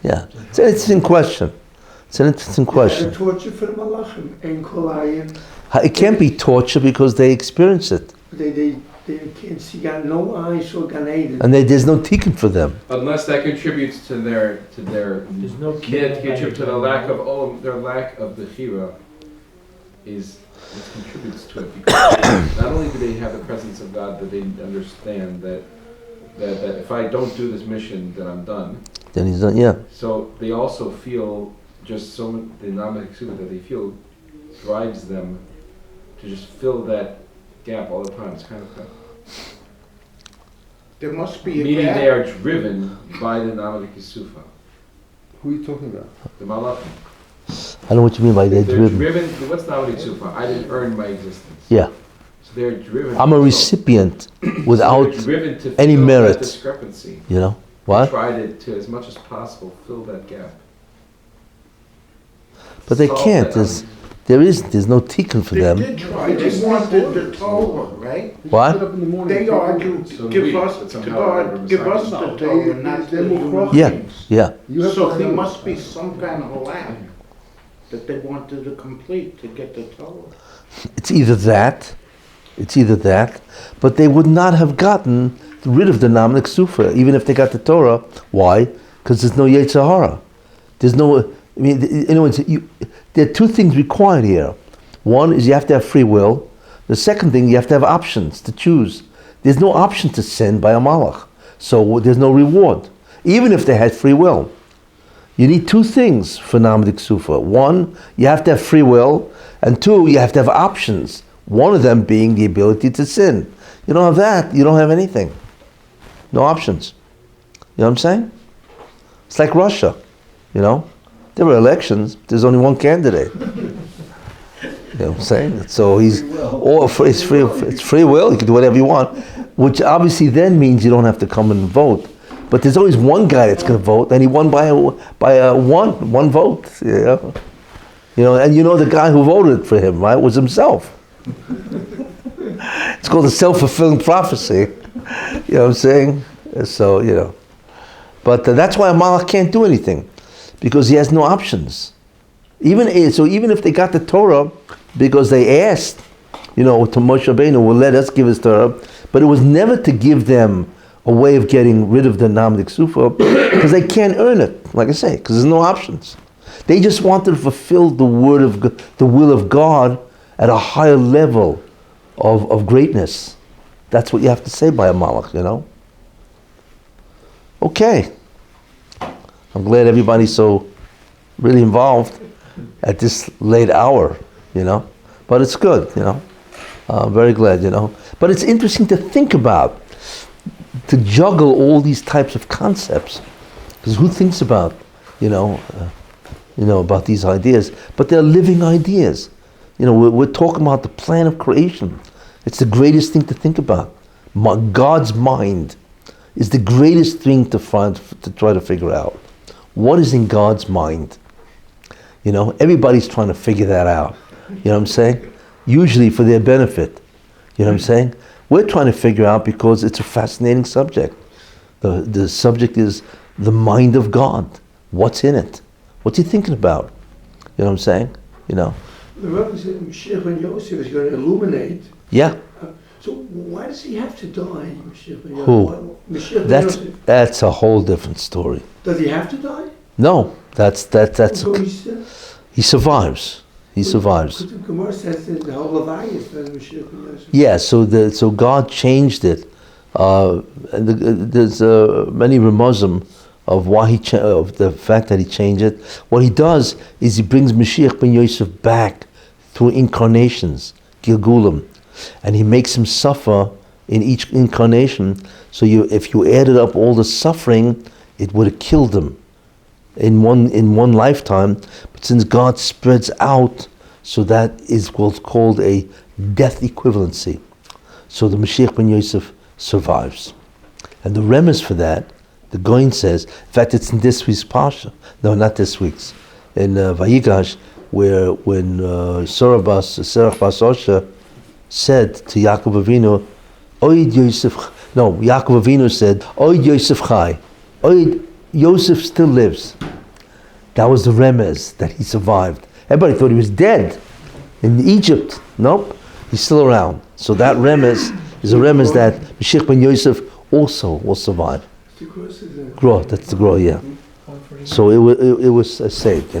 Yeah. It's an interesting question. It's an interesting question. And torture for the Malachim and Kolayan. It can't be torture because they experience it, They can't see, got no eyes or Gan Eden. and there's no tikkun for them. unless that contributes to their There's no kid, contribute to the lack of their lack of the chira is it contributes to it because not only do they have the presence of God, but they understand that if I don't do this mission, then I'm done. Then he's done. Yeah. So they also feel just so much the Naaman Ksufa that they feel drives them to just fill that gap all the time. It's kind of There must be a meaning gap. they are driven by the Naaman Ksufa, Who are you talking about? the Malachim. I know what you mean by they're driven. What's Naaman Ksufa? I didn't earn my existence. Yeah. So they're driven. I'm a recipient without they're driven to any fill merit. that discrepancy. You know what? Try to as much as possible fill that gap. But they Solve can't. that. There's no tikkun for They them. did try. They wanted the Torah, right? What? Get up in the morning. They argued, So give we- us, but to somehow God, we're give us No, the they- Torah, not they the will human cross- Yeah. beings. Yeah. You have So to there know- must be some kind of a lack that they wanted to complete to get the Torah. It's either that, but they would not have gotten rid of the Naaman Ksufa even if they got the Torah. Why? Because there's no Yetzer Hara. There's no. I mean, in other words, there are two things required here. One is you have to have free will. The second thing, you have to have options to choose. There's no option to sin by a malach, so there's no reward, even if they had free will. You need two things for Naaman Ksufa. One, you have to have free will, and two, you have to have options. One of them being the ability to sin. You don't have that, you don't have anything. No options. You know what I'm saying? It's like Russia, you know? There were elections, there's only one candidate. You know what I'm saying? So it's free will, you can do whatever you want, which obviously then means you don't have to come and vote. But there's always one guy that's going to vote, and he won by one vote. You know? And the guy who voted for him, right, was himself. It's called a self-fulfilling prophecy. You know what I'm saying? So, But that's why a Malach can't do anything, because he has no options. Even if they got the Torah, because they asked, to Moshe Rabbeinu, will let us give his Torah, but it was never to give them a way of getting rid of the Nam Sufa, because they can't earn it, like I say, because there's no options. They just wanted to fulfill the will of God at a higher level of greatness. That's what you have to say by a Malach, Okay. I'm glad everybody's so really involved at this late hour, But it's good, I'm very glad, But it's interesting to think about, to juggle all these types of concepts. Because who thinks about, about these ideas? But they're living ideas. We're talking about the plan of creation. It's the greatest thing to think about. God's mind is the greatest thing to try to figure out. What is in God's mind? Everybody's trying to figure that out. You know what I'm saying? Usually for their benefit. You know what I'm saying? We're trying to figure out because it's a fascinating subject. The subject is the mind of God. What's in it? What's he thinking about? You know what I'm saying? The Rabbi said Mashiach ben Yosef is going to illuminate. Yeah. So why does he have to die, Mashiach ben Yosef? Who? Mashiach ben Yosef. That's a whole different story. Does he have to die? No. That's he survives. He survives. The Gemara says that the whole Levi is Mashiach ben Yosef. Yeah, so God changed it. And there's many remuzim of why of the fact that he changed it. What he does is he brings Mashiach ben Yosef back through incarnations, Gilgulim, and he makes him suffer in each incarnation. So if you added up all the suffering, it would have killed him in one lifetime. But since God spreads out, so that is what's called a death equivalency. So the Mashiach ben Yosef survives. And the remes for that, the Goin says, in fact it's in this week's Parsha, no, not this week's, in Vayigash, when Serach bas Osher said to Yaakov Avinu, Oid Yosef, no, Yaakov Avinu said, Oid Yosef Chai, Oid Yosef still lives. That was the remes, that he survived. Everybody thought he was dead in Egypt. Nope, he's still around. So that remes is a remes that Mashiach ben Yosef also will survive. Grow, that's the grow, yeah. So it was saved,